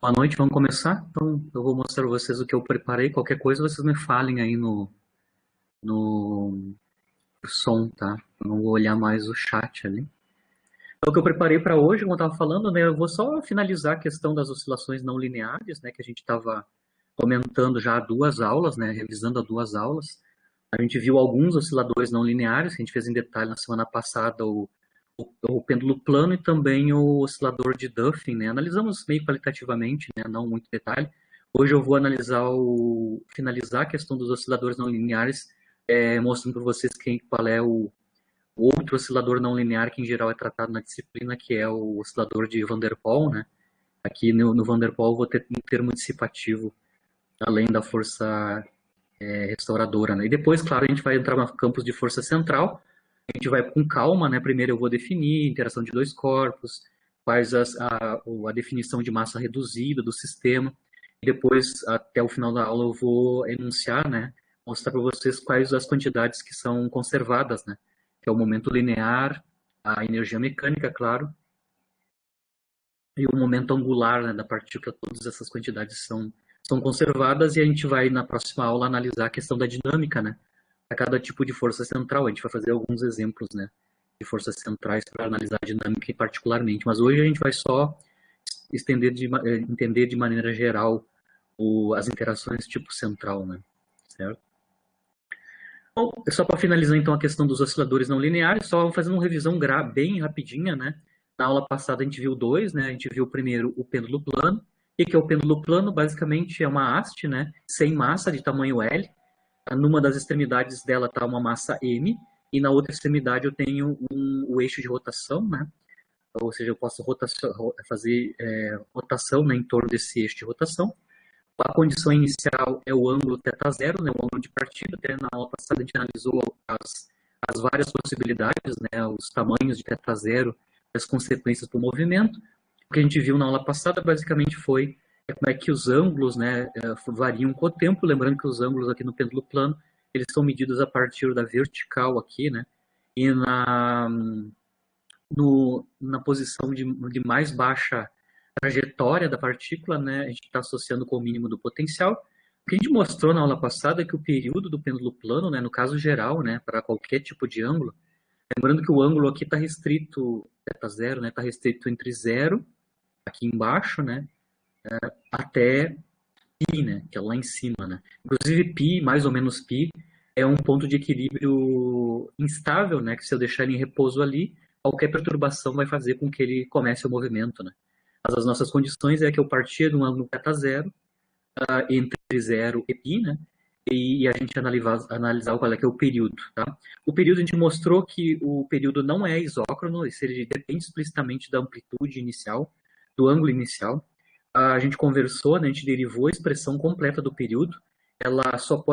Boa noite, vamos começar? Então, eu vou mostrar para vocês o que eu preparei. Qualquer coisa, vocês me falem aí no som, tá? Eu não vou olhar mais o chat ali. Então, o que eu preparei para hoje, como eu estava falando, né, eu vou só finalizar a questão das oscilações não lineares, né, que a gente estava comentando já há duas aulas, né, revisando há duas aulas. A gente viu alguns osciladores não lineares, que a gente fez em detalhe na semana passada, o pêndulo plano e também o oscilador de Duffin, né? Analisamos meio qualitativamente, né? Não muito detalhe. Hoje eu vou finalizar a questão dos osciladores não lineares, mostrando para vocês qual é o outro oscilador não linear que em geral é tratado na disciplina, que é o oscilador de Van der Pol, né? Aqui no Van der Pol eu vou ter um termo dissipativo, além da força restauradora, né? E depois, claro, a gente vai entrar no campos de força central. A gente vai com calma, né? Primeiro eu vou definir interação de dois corpos, quais a definição de massa reduzida do sistema, e depois, até o final da aula, eu vou enunciar, né? Mostrar para vocês quais as quantidades que são conservadas, né? Que é o momento linear, a energia mecânica, claro, e o momento angular, né, da partícula. Todas essas quantidades são conservadas, e a gente vai, na próxima aula, analisar a questão da dinâmica, né? A cada tipo de força central. A gente vai fazer alguns exemplos, né, de forças centrais para analisar a dinâmica particularmente. Mas hoje a gente vai só entender de maneira geral as interações tipo central, né? Certo? Bom, só para finalizar então a questão dos osciladores não lineares, só fazendo uma revisão bem rapidinha, né? Na aula passada a gente viu dois, né? A gente viu primeiro o pêndulo plano. O que é o pêndulo plano? Basicamente é uma haste, né? Sem massa, de tamanho L. Numa das extremidades dela está uma massa M, e na outra extremidade eu tenho o eixo de rotação, né? Ou seja, eu posso fazer rotação, né, em torno desse eixo de rotação. A condição inicial é o ângulo θ0, né, o ângulo de partida. Até na aula passada a gente analisou as várias possibilidades, né, os tamanhos de θ0, as consequências para o movimento. O que a gente viu na aula passada basicamente foi como é que os ângulos, né, variam com o tempo. Lembrando que os ângulos aqui no pêndulo plano, eles são medidos a partir da vertical aqui, né, e na posição de mais baixa trajetória da partícula, né, a gente está associando com o mínimo do potencial. O que a gente mostrou na aula passada é que o período do pêndulo plano, né, no caso geral, né, para qualquer tipo de ângulo, lembrando que o ângulo aqui está restrito, θ0, né, está restrito entre zero, aqui embaixo, né, até π, né, que é lá em cima, né. Inclusive π, mais ou menos π, é um ponto de equilíbrio instável, né, que se eu deixar ele em repouso ali, qualquer perturbação vai fazer com que ele comece o movimento, né. Mas as nossas condições é que eu partia de um ângulo θ0, entre zero e π, né, e a gente analisar qual é que é o período, tá? O período a gente mostrou que o período não é isócrono, ele depende explicitamente da amplitude inicial, do ângulo inicial. A gente conversou, né, a gente derivou a expressão completa do período.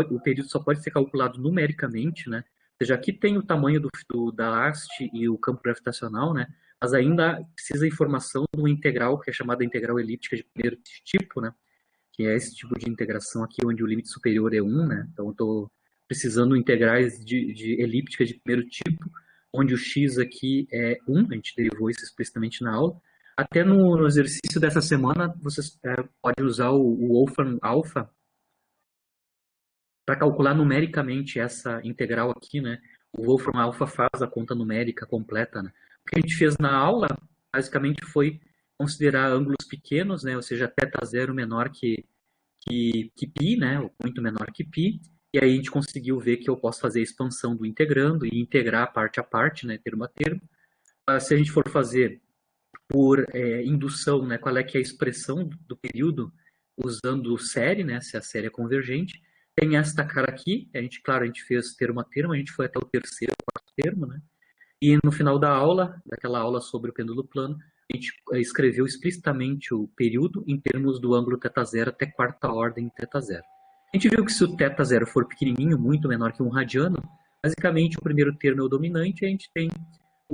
O período só pode ser calculado numericamente, né? Ou seja, aqui tem o tamanho da haste e o campo gravitacional, né? Mas ainda precisa informação do integral, que é chamada integral elíptica de primeiro tipo, né? Que é esse tipo de integração aqui, onde o limite superior é 1, né? Então eu estou precisando integrais de elíptica de primeiro tipo, onde o x aqui é 1, a gente derivou isso explicitamente na aula. Até no exercício dessa semana, vocês podem usar o Wolfram Alpha para calcular numericamente essa integral aqui, né? O Wolfram Alpha faz a conta numérica completa, né? O que a gente fez na aula, basicamente, foi considerar ângulos pequenos, né? Ou seja, θ0 menor que π, né? Ou muito menor que π. E aí a gente conseguiu ver que eu posso fazer a expansão do integrando e integrar parte a parte, né? Termo a termo. Se a gente for fazer por indução, né? Qual é que é a expressão do período usando série, né? Se a série é convergente. Tem esta cara aqui, claro, a gente fez termo a termo, a gente foi até o terceiro, quarto termo, né? E no final da aula, daquela aula sobre o pêndulo plano, a gente escreveu explicitamente o período em termos do ângulo θ0 até quarta ordem θ0. A gente viu que se o θ0 for pequenininho, muito menor que 1 radiano, basicamente o primeiro termo é o dominante, e a gente tem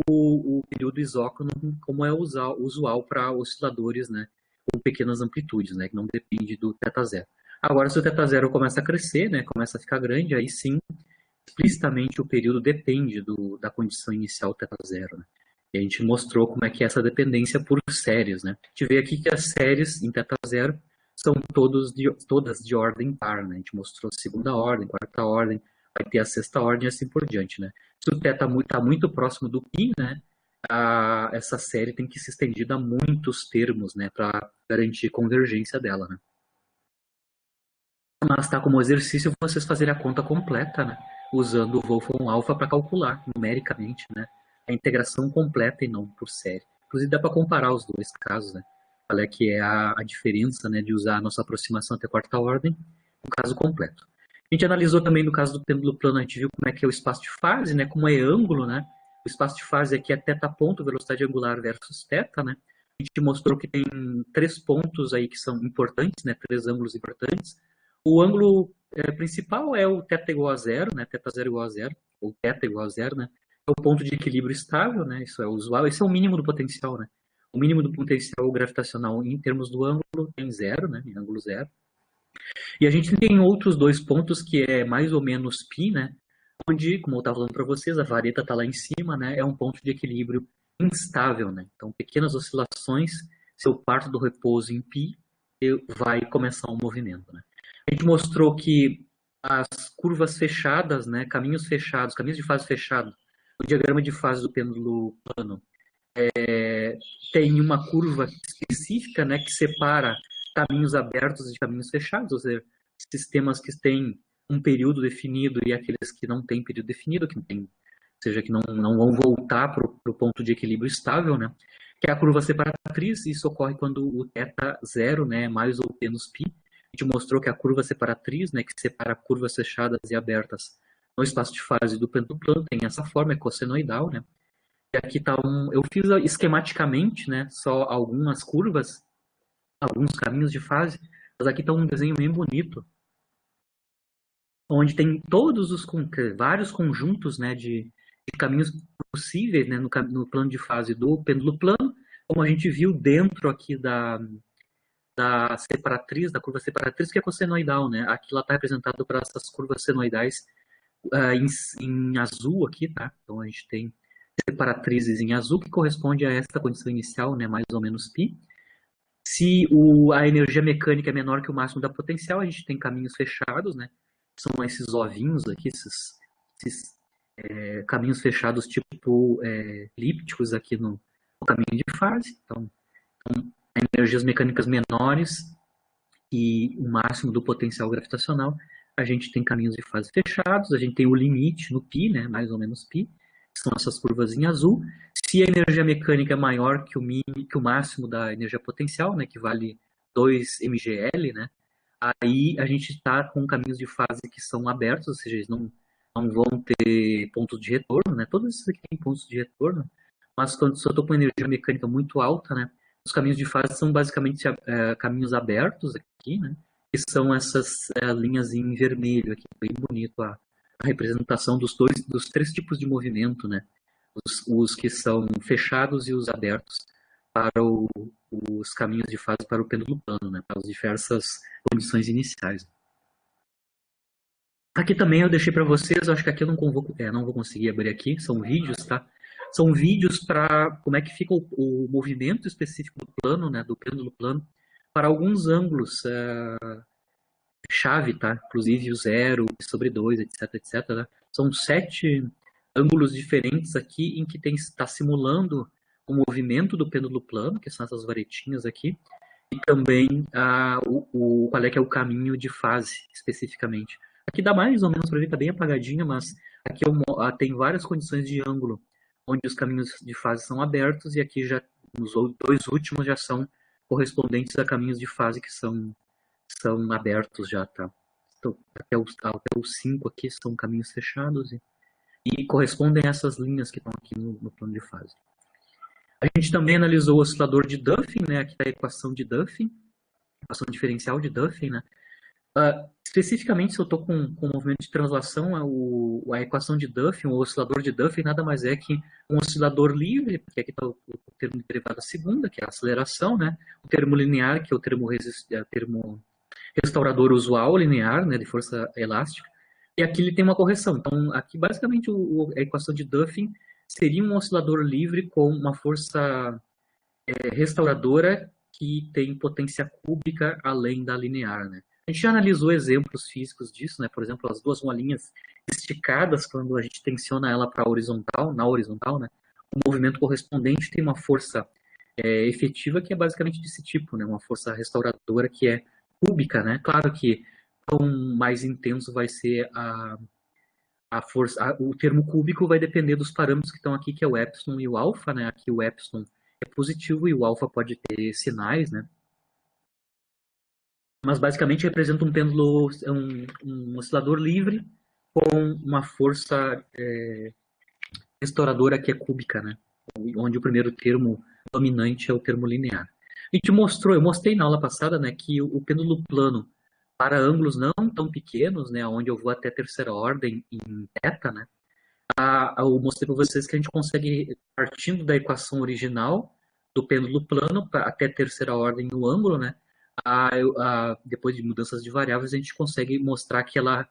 o período isócrono, como é usual para osciladores, né, com pequenas amplitudes, né, que não depende do θ0. Agora, se o θ0 começa a crescer, né, começa a ficar grande, aí sim, explicitamente o período depende da condição inicial θ0, né? E a gente mostrou como é que é essa dependência por séries, né? A gente vê aqui que as séries em θ zero são todas de ordem par, né? A gente mostrou segunda ordem, quarta ordem, vai ter a sexta ordem e assim por diante, né? Se o θ está muito próximo do π, né? Essa série tem que ser estendida a muitos termos, né? Para garantir convergência dela, né? Mas tá como exercício vocês fazerem a conta completa, né? Usando o Wolfram Alpha para calcular numericamente, né? A integração completa e não por série. Inclusive dá para comparar os dois casos, né? Qual é que é a diferença, né, de usar a nossa aproximação até quarta ordem no caso completo. A gente analisou também no caso do pêndulo plano, a gente viu como é que é o espaço de fase, né? Como é ângulo, né? O espaço de fase aqui é θ ponto, velocidade angular versus θ, né? A gente mostrou que tem 3 pontos aí que são importantes, né? 3 ângulos importantes. O ângulo principal é o θ igual a zero, né? θ zero igual a zero, ou θ igual a zero, né? É o ponto de equilíbrio estável, né? Isso é usual, esse é o mínimo do potencial, né? O mínimo do potencial gravitacional em termos do ângulo tem zero, né? Em ângulo zero. E a gente tem outros dois pontos que é mais ou menos π, né? Onde, como eu estava falando para vocês, a vareta está lá em cima, né? É um ponto de equilíbrio instável, né? Então, pequenas oscilações, se eu parto do repouso em π, vai começar um movimento, né? A gente mostrou que as curvas fechadas, né, caminhos fechados, caminhos de fase fechado, o diagrama de fase do pêndulo plano, tem uma curva específica, né, que separa caminhos abertos de caminhos fechados, ou seja, sistemas que têm um período definido e aqueles que não têm período definido, que não tem, ou seja, que não vão voltar para o ponto de equilíbrio estável, né? Que é a curva separatriz, isso ocorre quando o θ zero, né, é mais ou menos π. A gente mostrou que a curva separatriz, né, que separa curvas fechadas e abertas no espaço de fase do pêndulo plano, tem essa forma, é cossenoidal, né? E aqui tá eu fiz esquematicamente, né, só algumas curvas, alguns caminhos de fase, mas aqui está um desenho bem bonito, onde tem todos os vários conjuntos, né, de caminhos possíveis, né, no plano de fase do pêndulo plano, como a gente viu dentro aqui da separatriz, da curva separatriz, que é cossenoidal, né? Aqui ela está representada para essas curvas senoidais em azul aqui, tá? Então a gente tem separatrizes em azul que corresponde a esta condição inicial, né? Mais ou menos π. Se a energia mecânica é menor que o máximo da potencial, a gente tem caminhos fechados, né? São esses ovinhos aqui, esses caminhos fechados tipo elípticos aqui no caminho de fase. Então, energias mecânicas menores e o máximo do potencial gravitacional, a gente tem caminhos de fase fechados, a gente tem o limite no π, né, mais ou menos π, que são essas curvas em azul. Se a energia mecânica é maior que o máximo da energia potencial, né, que vale 2 mgl, né, aí a gente está com caminhos de fase que são abertos, ou seja, eles não vão ter pontos de retorno, né, todos esses aqui têm pontos de retorno, mas quando eu estou com energia mecânica muito alta, né, os caminhos de fase são basicamente caminhos abertos aqui, né? Que são essas linhas em vermelho aqui, bem bonito a representação dos 3 tipos de movimento, né? Os que são fechados e os abertos para os caminhos de fase para o pêndulo plano, né? Para as diversas condições iniciais. Aqui também eu deixei para vocês, eu acho que aqui eu não vou conseguir abrir aqui, são vídeos, tá? São vídeos para como é que fica o movimento específico do plano, né, do pêndulo plano, para alguns ângulos chave, tá? Inclusive o 0, sobre 2, etc, etc. Né? São 7 ângulos diferentes aqui em que está simulando o movimento do pêndulo plano, que são essas varetinhas aqui, e também qual é que é o caminho de fase, especificamente. Aqui dá mais ou menos para ver, está bem apagadinho, mas aqui tem várias condições de ângulo, onde os caminhos de fase são abertos, e aqui já os 2 últimos já são correspondentes a caminhos de fase que são abertos já, tá? Então, até os 5 aqui são caminhos fechados e correspondem a essas linhas que estão aqui no plano de fase. A gente também analisou o oscilador de Duffin, né? Aqui está a equação de Duffin, equação diferencial de Duffin, né? Especificamente, se eu estou com movimento de translação, a equação de Duffin, o oscilador de Duffin, nada mais é que um oscilador livre, porque aqui está o termo de derivada segunda, que é a aceleração, né? O termo linear, que é o termo restaurador usual linear, né, de força elástica, e aqui ele tem uma correção. Então, aqui basicamente a equação de Duffin seria um oscilador livre com uma força restauradora que tem potência cúbica além da linear, né? A gente já analisou exemplos físicos disso, né? Por exemplo, as duas molinhas esticadas, quando a gente tensiona ela para horizontal, na horizontal, né? O movimento correspondente tem uma força efetiva que é basicamente desse tipo, né? Uma força restauradora que é cúbica, né? Claro que quanto mais intenso vai ser a força, o termo cúbico vai depender dos parâmetros que estão aqui, que é o epsilon e o alfa, né? Aqui o epsilon é positivo e o alfa pode ter sinais, né? Mas basicamente representa um pêndulo, um oscilador livre com uma força restauradora que é cúbica, né? Onde o primeiro termo dominante é o termo linear. Eu mostrei na aula passada, né, que o pêndulo plano para ângulos não tão pequenos, né, onde eu vou até terceira ordem em θ, né, eu mostrei para vocês que a gente consegue, partindo da equação original do pêndulo plano até terceira ordem no ângulo, né, depois de mudanças de variáveis, a gente consegue mostrar que ela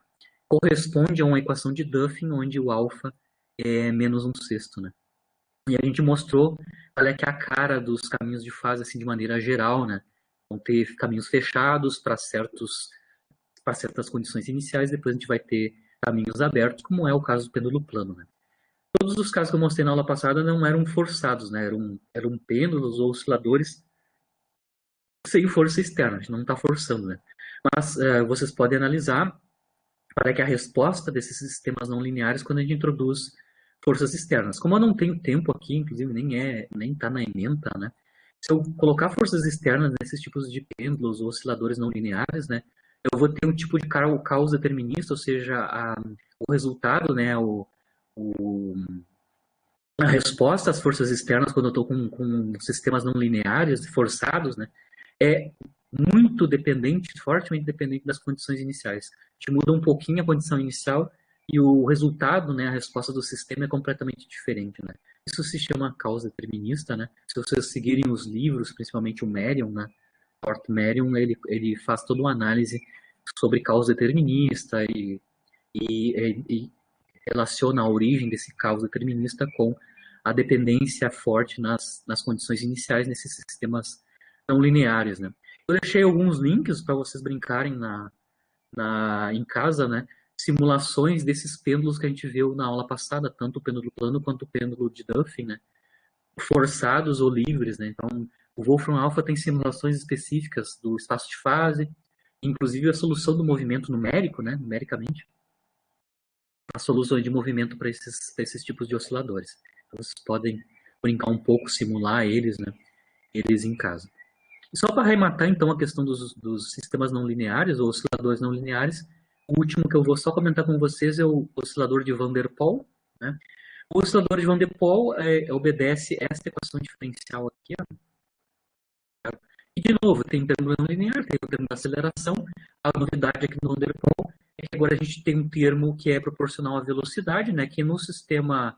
corresponde a uma equação de Duffy, onde o alfa é menos um sexto, né. E a gente mostrou qual é que é a cara dos caminhos de fase, assim, de maneira geral, né. Vão ter caminhos fechados para certas condições iniciais, depois a gente vai ter caminhos abertos, como é o caso do pêndulo plano, né. Todos os casos que eu mostrei na aula passada não eram forçados, né, eram pêndulos ou osciladores sem força externa, a gente não está forçando, né. Mas vocês podem analisar qual é que é a resposta desses sistemas não lineares quando a gente introduz forças externas. Como eu não tenho tempo aqui, inclusive nem está na ementa, né? Se eu colocar forças externas nesses tipos de pêndulos ou osciladores não lineares, né, eu vou ter um tipo de caos determinista, ou seja, o resultado, né, a resposta às forças externas quando eu estou com sistemas não lineares, forçados, né, é muito dependente, fortemente dependente das condições iniciais. A gente muda um pouquinho a condição inicial e o resultado, né, a resposta do sistema é completamente diferente, né. Isso se chama caos determinista, né. Se vocês seguirem os livros, principalmente o Merriam, né, Ort Merriam, ele faz toda uma análise sobre caos determinista e relaciona a origem desse caos determinista com a dependência forte nas condições iniciais nesses sistemas não lineares, né. Eu deixei alguns links para vocês brincarem em casa, né, simulações desses pêndulos que a gente viu na aula passada, tanto o pêndulo plano quanto o pêndulo de Duffy, né, forçados ou livres, né. Então, o Wolfram Alpha tem simulações específicas do espaço de fase, inclusive a solução do movimento numérico, né, numericamente, as soluções de movimento para esses tipos de osciladores. Então, vocês podem brincar um pouco, simular eles, né, eles em casa. E só para arrematar, então, a questão dos sistemas não lineares, ou osciladores não lineares, o último que eu vou só comentar com vocês é o oscilador de Van der Pol, né? O oscilador de Van der Pol obedece esta equação diferencial aqui, ó. E, de novo, tem o termo não linear, tem o termo da aceleração. A novidade aqui no Van der Pol é que agora a gente tem um termo que é proporcional à velocidade, né? Que no sistema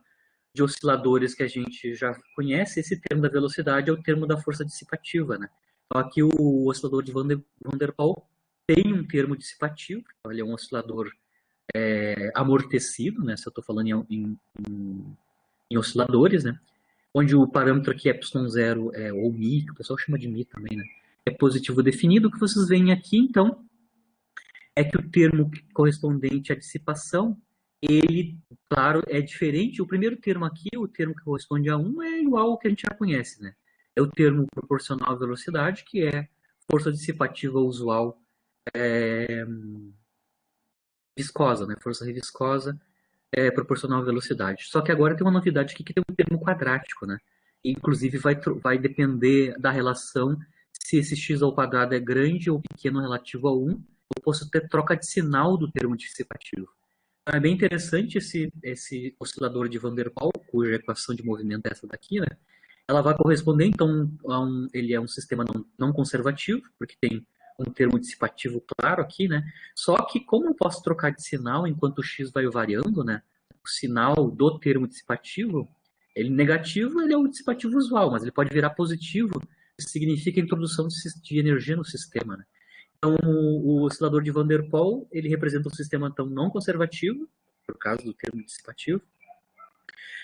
de osciladores que a gente já conhece, esse termo da velocidade é o termo da força dissipativa, né? Então, aqui o oscilador de Van der Pol tem um termo dissipativo, então ele é um oscilador amortecido, né? Se eu estou falando em osciladores, né? Onde o parâmetro aqui ε0 ou μ, que o pessoal chama de μ também, né? É positivo definido. O que vocês veem aqui, então, é que o termo correspondente à dissipação, ele, claro, é diferente. O primeiro termo aqui, o termo que corresponde a 1, é igual ao que a gente já conhece, né? É o termo proporcional à velocidade, que é força dissipativa usual viscosa, né? Força reviscosa proporcional à velocidade. Só que agora tem uma novidade aqui que tem um termo quadrático, né? Inclusive vai depender da relação se esse x ao quadrado é grande ou pequeno relativo a 1, eu posso ter troca de sinal do termo dissipativo. Então, é bem interessante esse oscilador de Van der Pol, cuja equação de movimento é essa daqui, né? Ela vai corresponder, então, ele é um sistema não conservativo, porque tem um termo dissipativo claro aqui, né? Só que como eu posso trocar de sinal enquanto o x vai variando, né? O sinal do termo dissipativo, ele negativo, ele é o dissipativo usual, mas ele pode virar positivo, isso significa a introdução de energia no sistema, né? Então, o oscilador de Van der Pol, ele representa um sistema então não conservativo, por causa do termo dissipativo,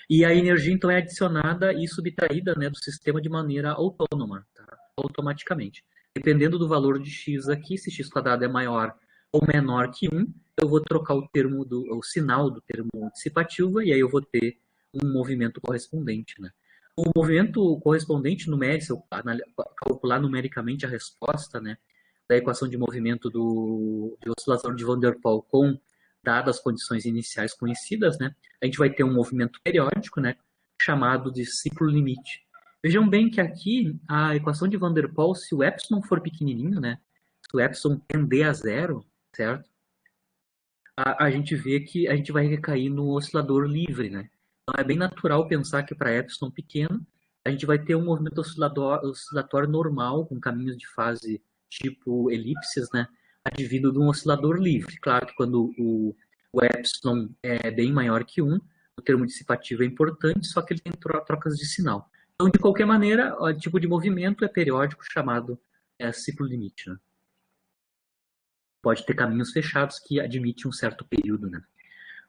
E a energia, então, é adicionada e subtraída, né, do sistema de maneira autônoma, tá? Automaticamente. Dependendo do valor de x aqui, se x quadrado é maior ou menor que 1, eu vou trocar o sinal do termo dissipativo e aí eu vou ter um movimento correspondente, né? O movimento correspondente numérico, se eu calcular numericamente a resposta, né, da equação de movimento de oscilação de Van der Pol com dadas as condições iniciais conhecidas, né, a gente vai ter um movimento periódico, né, chamado de ciclo limite. Vejam bem que aqui a equação de Van der Pol, se o epsilon for pequenininho, né, se o epsilon tender a zero, certo? A gente vê que a gente vai recair no oscilador livre, né? Então é bem natural pensar que para epsilon pequeno, a gente vai ter um movimento oscilatório normal, com caminhos de fase tipo elipses, né? Advindo de um oscilador livre. Claro que quando o epsilon é bem maior que 1, o termo dissipativo é importante, só que ele tem trocas de sinal. Então, de qualquer maneira, o tipo de movimento é periódico, chamado ciclo limite, né? Pode ter caminhos fechados que admitem um certo período, né?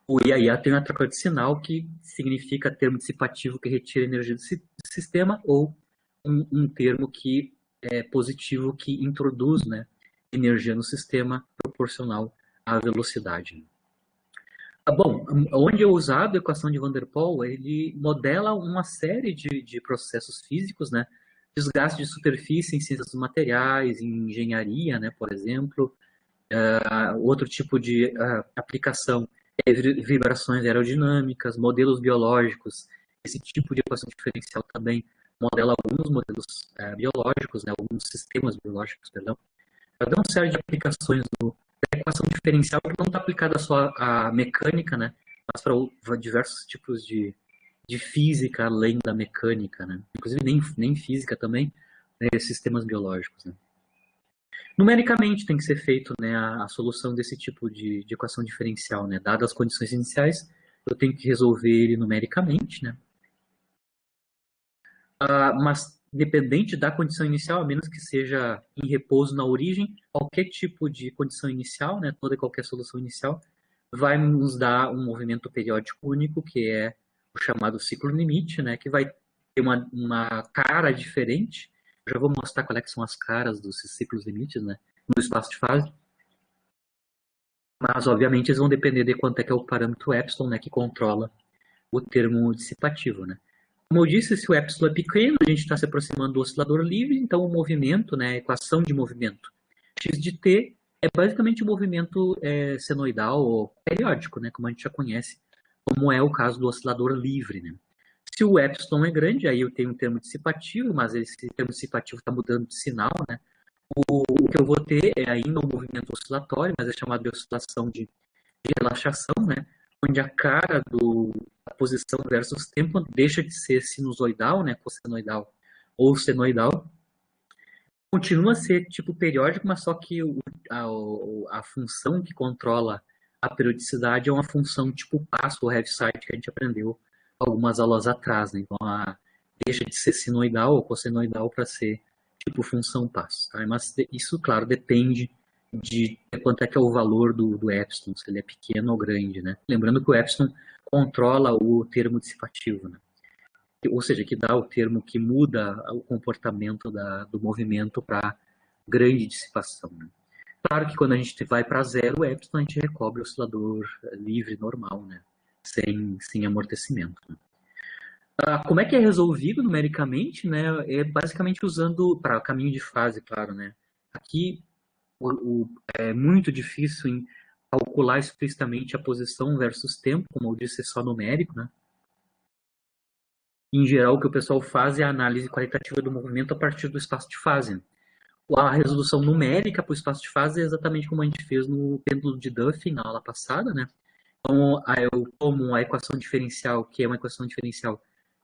O IAIA tem uma troca de sinal que significa termo dissipativo que retira energia do sistema ou um termo que é positivo que introduz, né, energia no sistema proporcional à velocidade. Bom, onde é usado a equação de Van der Pol, ele modela uma série de processos físicos, né, desgaste de superfície em ciências dos materiais, em engenharia, né, por exemplo. Outro tipo de aplicação é vibrações aerodinâmicas, modelos biológicos. Esse tipo de equação diferencial também modela alguns modelos biológicos, né, alguns sistemas biológicos, perdão. Para dar uma série de aplicações da equação diferencial que não está aplicada só à mecânica, né, mas para diversos tipos de física além da mecânica, né, inclusive nem física também, né, sistemas biológicos, né. Numericamente tem que ser feito, né, a solução desse tipo de equação diferencial, né? Dadas as condições iniciais, eu tenho que resolver ele numericamente, né? Mas dependente da condição inicial, a menos que seja em repouso na origem, qualquer tipo de condição inicial, né, toda e qualquer solução inicial, vai nos dar um movimento periódico único, que é o chamado ciclo limite, né, que vai ter uma cara diferente. Eu já vou mostrar quais é que são as caras dos ciclos limites, né, no espaço de fase. Mas, obviamente, eles vão depender de quanto é que é o parâmetro epsilon, né, que controla o termo dissipativo, né. Como eu disse, se o epsilon é pequeno, a gente está se aproximando do oscilador livre, então o movimento, né, a equação de movimento x de t é basicamente um movimento senoidal ou periódico, né, como a gente já conhece, como é o caso do oscilador livre, né. Se o epsilon é grande, aí eu tenho um termo dissipativo, mas esse termo dissipativo está mudando de sinal, né. O que eu vou ter é ainda um movimento oscilatório, mas é chamado de oscilação de relaxação, né, onde a cara da posição versus tempo deixa de ser sinusoidal, né, cossenoidal ou senoidal, continua a ser tipo periódico, mas só que a função que controla a periodicidade é uma função tipo passo ou Heaviside que a gente aprendeu algumas aulas atrás, né? Então deixa de ser sinoidal ou cossenoidal para ser tipo função passo, tá? Mas isso, claro, depende de quanto é que é o valor do epsilon, se ele é pequeno ou grande, né? Lembrando que o epsilon controla o termo dissipativo, né? Ou seja, que dá o termo que muda o comportamento do movimento para grande dissipação, né? Claro que quando a gente vai para zero, o epsilon a gente recobre o oscilador livre normal, né? Sem amortecimento, né? Como é que é resolvido numericamente, né? É basicamente usando para caminho de fase, claro, né? Aqui é muito difícil em calcular explicitamente a posição versus tempo, como eu disse, é só numérico, né? Em geral, o que o pessoal faz é a análise qualitativa do movimento a partir do espaço de fase. A resolução numérica para o espaço de fase é exatamente como a gente fez no pêndulo de Duffy na aula passada, né? Então, eu tomo a equação diferencial, que é uma equação diferencial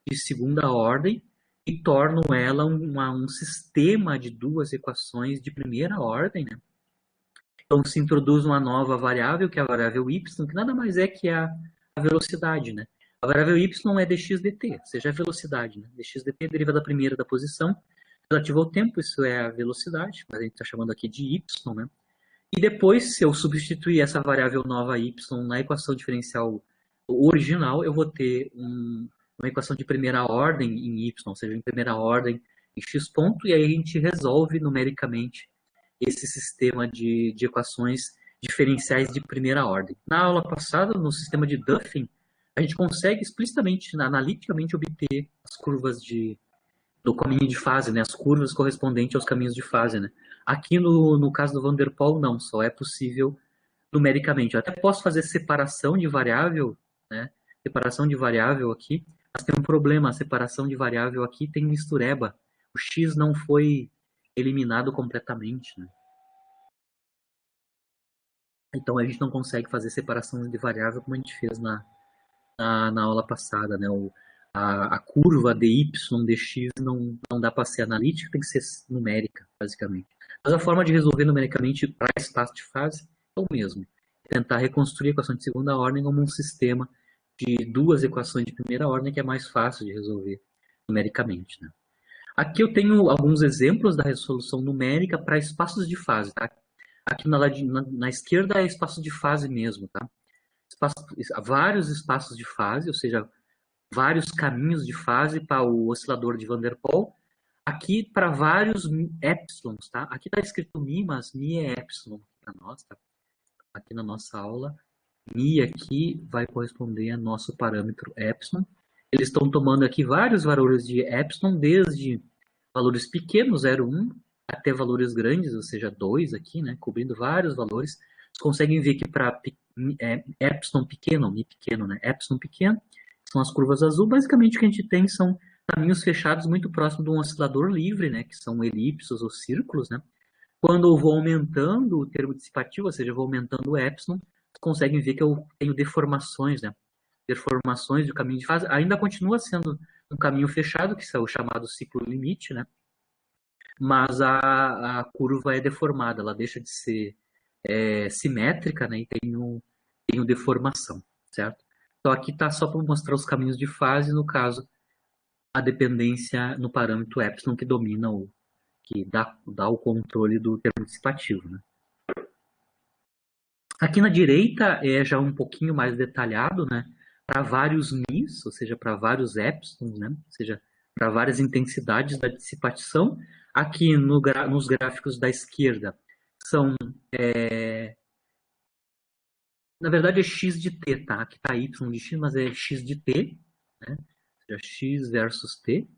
de segunda ordem, e torno ela um sistema de duas equações de primeira ordem, né? Então, se introduz uma nova variável, que é a variável y, que nada mais é que a velocidade, né? A variável y é dx dt, ou seja, a velocidade, né? Dx dt deriva da primeira da posição, relativo ao tempo, isso é a velocidade, mas a gente está chamando aqui de y, né? E depois, se eu substituir essa variável nova y na equação diferencial o original eu vou ter uma equação de primeira ordem em y, ou seja, em primeira ordem em x ponto, e aí a gente resolve numericamente esse sistema de equações diferenciais de primeira ordem. Na aula passada, no sistema de Duffin, a gente consegue explicitamente, analiticamente, obter as curvas do caminho de fase, né? As curvas correspondentes aos caminhos de fase, né? Aqui no caso do Van der Pol, não, só é possível numericamente. Eu até posso fazer separação de variável, né? Separação de variável aqui, mas tem um problema, a separação de variável aqui tem mistureba. O x não foi eliminado completamente, né? Então a gente não consegue fazer separação de variável como a gente fez na aula passada, né? A curva dy, dx não dá para ser analítica, tem que ser numérica, basicamente. Mas a forma de resolver numericamente para espaço de fase é o mesmo. Tentar reconstruir a equação de segunda ordem como um sistema de duas equações de primeira ordem que é mais fácil de resolver numericamente, né? Aqui eu tenho alguns exemplos da resolução numérica para espaços de fase, tá? Aqui na esquerda é espaço de fase mesmo, tá? Vários espaços de fase, ou seja, vários caminhos de fase para o oscilador de Van der Pol. Aqui para vários épsilons, tá? Aqui está escrito mi, mas mi é épsilon para nós, tá? Aqui na nossa aula, mi aqui vai corresponder a nosso parâmetro épsilon. Eles estão tomando aqui vários valores de épsilon, desde valores pequenos, 0,1, até valores grandes, ou seja, 2 aqui, né? Cobrindo vários valores. Vocês conseguem ver que para épsilon pequeno, mi pequeno, né? Épsilon pequeno, são as curvas azul. Basicamente o que a gente tem são caminhos fechados muito próximo de um oscilador livre, né? Que são elipses ou círculos, né? Quando eu vou aumentando o termo dissipativo, ou seja, eu vou aumentando o epsilon, vocês conseguem ver que eu tenho deformações, né? Deformações do caminho de fase. Ainda continua sendo um caminho fechado, que é o chamado ciclo limite, né? Mas a curva é deformada, ela deixa de ser simétrica, né? E tem deformação, certo? Então aqui está só para mostrar os caminhos de fase, no caso, a dependência no parâmetro epsilon que domina que dá o controle do termo dissipativo, né? Aqui na direita é já um pouquinho mais detalhado, né? Para vários mis, ou seja, para vários epsilons, né? Ou seja, para várias intensidades da dissipação. Aqui nos gráficos da esquerda são, na verdade é x de t, tá? Aqui está y de x, mas é x de t, né? Ou seja, x versus t.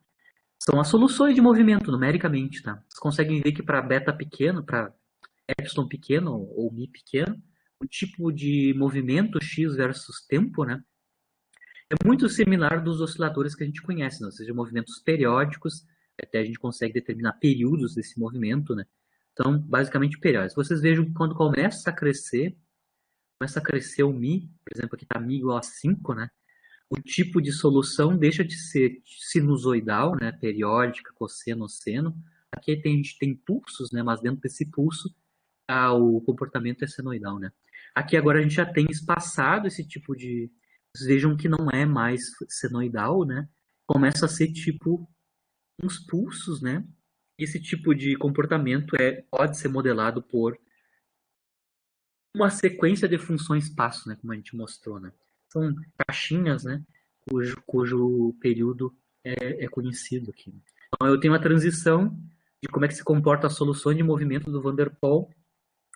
São as soluções de movimento, numericamente, tá? Vocês conseguem ver que para beta pequeno, para epsilon pequeno ou mi pequeno, o tipo de movimento x versus tempo, né? É muito similar dos osciladores que a gente conhece, né? Ou seja, movimentos periódicos, até a gente consegue determinar períodos desse movimento, né? Então, basicamente periódicos. Vocês vejam que quando começa a crescer o mi, por exemplo, aqui está mi igual a 5, né? O tipo de solução deixa de ser sinusoidal, né? Periódica, cosseno, seno. Aqui a gente tem pulsos, né? Mas dentro desse pulso, o comportamento é senoidal, né? Aqui agora a gente já tem espaçado esse tipo de... Vocês vejam que não é mais senoidal, né? Começa a ser tipo uns pulsos, né? Esse tipo de comportamento pode ser modelado por uma sequência de funções espaço, né? Como a gente mostrou, né? São caixinhas, né? Cujo período é conhecido aqui. Então eu tenho a transição de como é que se comporta as soluções de movimento do Van der Pol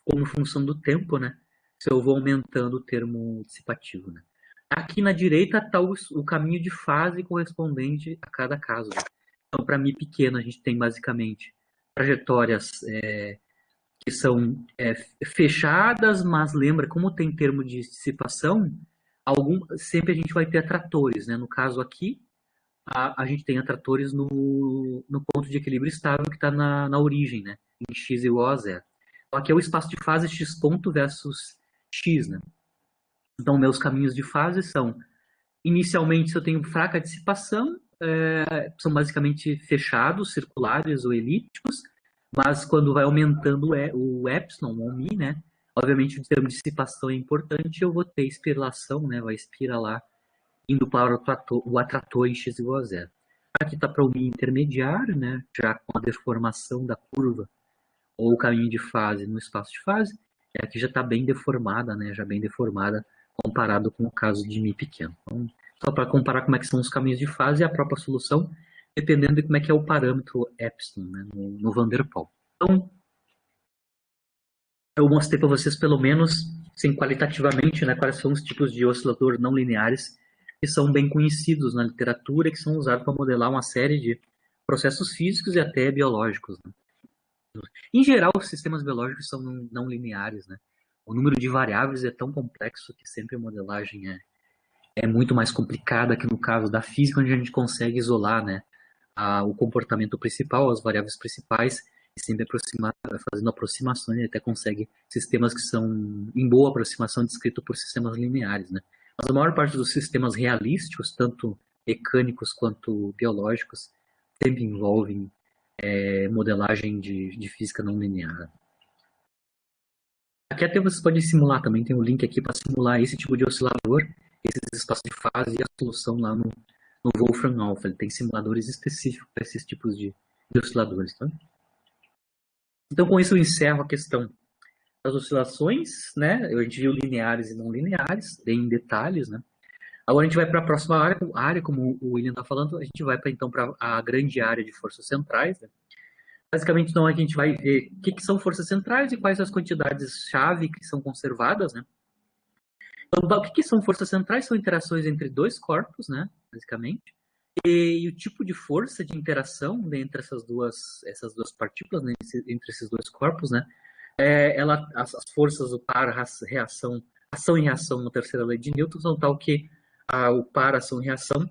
como função do tempo, né? Se eu vou aumentando o termo dissipativo, né? Aqui na direita está o caminho de fase correspondente a cada caso, né? Então, para mi pequeno, a gente tem basicamente trajetórias que são fechadas, mas lembra, como tem termo de dissipação, sempre a gente vai ter atratores, né? No caso aqui, a gente tem atratores no ponto de equilíbrio estável que está na origem, né? Em x igual a zero. Então, aqui é o espaço de fase x ponto versus x, né? Então, meus caminhos de fase são, inicialmente, se eu tenho fraca dissipação, são basicamente fechados, circulares ou elípticos, mas quando vai aumentando o epsilon, ou mi, né? Obviamente, o termo de dissipação é importante, eu vou ter espiralação, né? Vai espiralar, indo para o atrator em x igual a zero. Aqui está para o mi intermediário, né? Já com a deformação da curva, ou o caminho de fase no espaço de fase, aqui já está bem deformada, né? Já bem deformada comparado com o caso de μ pequeno. Então, só para comparar como é que são os caminhos de fase e a própria solução, dependendo de como é que é o parâmetro epsilon, né, no Van der Pol. Então, eu mostrei para vocês, pelo menos, assim, qualitativamente, né, quais são os tipos de osciladores não lineares que são bem conhecidos na literatura e que são usados para modelar uma série de processos físicos e até biológicos, né? Em geral, os sistemas biológicos são não lineares, né? O número de variáveis é tão complexo que sempre a modelagem é muito mais complicada que no caso da física, onde a gente consegue isolar, né, o comportamento principal, as variáveis principais, e sempre fazendo aproximações, até consegue sistemas que são, em boa aproximação, descritos por sistemas lineares, né? Mas a maior parte dos sistemas realísticos, tanto mecânicos quanto biológicos, sempre envolvem modelagem de física não linear. Aqui até vocês podem simular também, tem um link aqui para simular esse tipo de oscilador, esses espaços de fase e a solução lá no Wolfram Alpha. Ele tem simuladores específicos para esses tipos de osciladores. Tá? Então, com isso eu encerro a questão das oscilações, né? A gente viu lineares e não lineares, bem em detalhes, né? Agora a gente vai para a próxima área, como o William está falando, a gente vai então para a grande área de forças centrais, né? Basicamente, então, a gente vai ver o que são forças centrais e quais as quantidades-chave que são conservadas, né? Então, o que são forças centrais? São interações entre dois corpos, né? Basicamente. E o tipo de força de interação entre essas duas partículas, né? Entre esses dois corpos, né? As forças do par, reação, ação e reação na terceira lei de Newton são tal que o par, ação e reação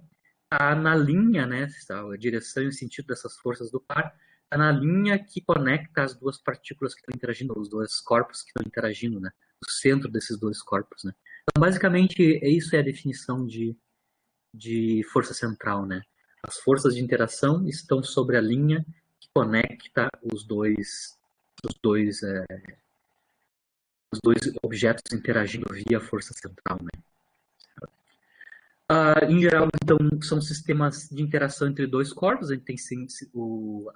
está na linha, né? A direção e o sentido dessas forças do par está na linha que conecta as duas partículas que estão interagindo, os dois corpos que estão interagindo, né? O centro desses dois corpos, né? Então, basicamente, isso é a definição de força central, né? As forças de interação estão sobre a linha que conecta os dois objetos interagindo via força central, né? Em geral, então, são sistemas de interação entre dois corpos. A gente tem sim,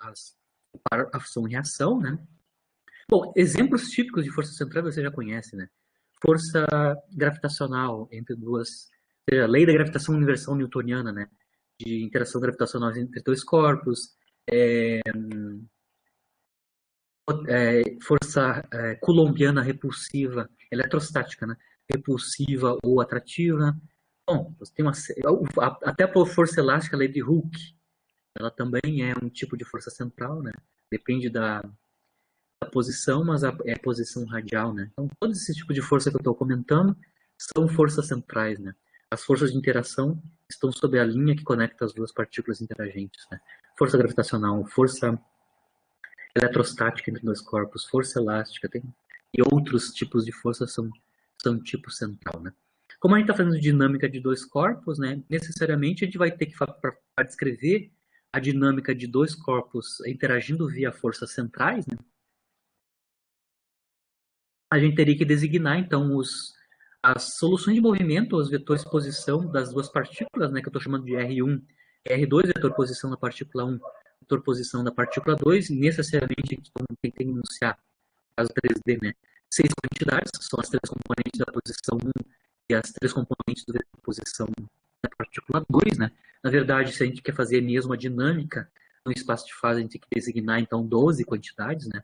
a ação e reação, né? Bom, exemplos típicos de força central você já conhece, né? Força gravitacional entre duas, ou seja, a lei da gravitação universal newtoniana, né? De interação gravitacional entre dois corpos, força coulombiana repulsiva, eletrostática, né? Repulsiva ou atrativa. Bom, você tem até a força elástica, a lei de Hooke, ela também é um tipo de força central, né? Depende da posição, mas é a posição radial, né? Então, todos esses tipos de força que eu estou comentando são forças centrais, né? As forças de interação estão sob a linha que conecta as duas partículas interagentes, né? Força gravitacional, força eletrostática entre dois corpos, força elástica, e outros tipos de força são tipo central, né? Como a gente está fazendo dinâmica de dois corpos, né? Necessariamente a gente vai ter que, para descrever a dinâmica de dois corpos interagindo via forças centrais, né? A gente teria que designar, então, as soluções de movimento, os vetores de posição das duas partículas, né, que eu estou chamando de R1 e R2, vetor posição da partícula 1, vetor posição da partícula 2, necessariamente a gente tem que enunciar, caso 3D, né, 6 quantidades, que são as três componentes da posição 1 e as três componentes do vetor posição da partícula 2, né. Na verdade, se a gente quer fazer mesmo a dinâmica no espaço de fase, a gente tem que designar, então, 12 quantidades, né,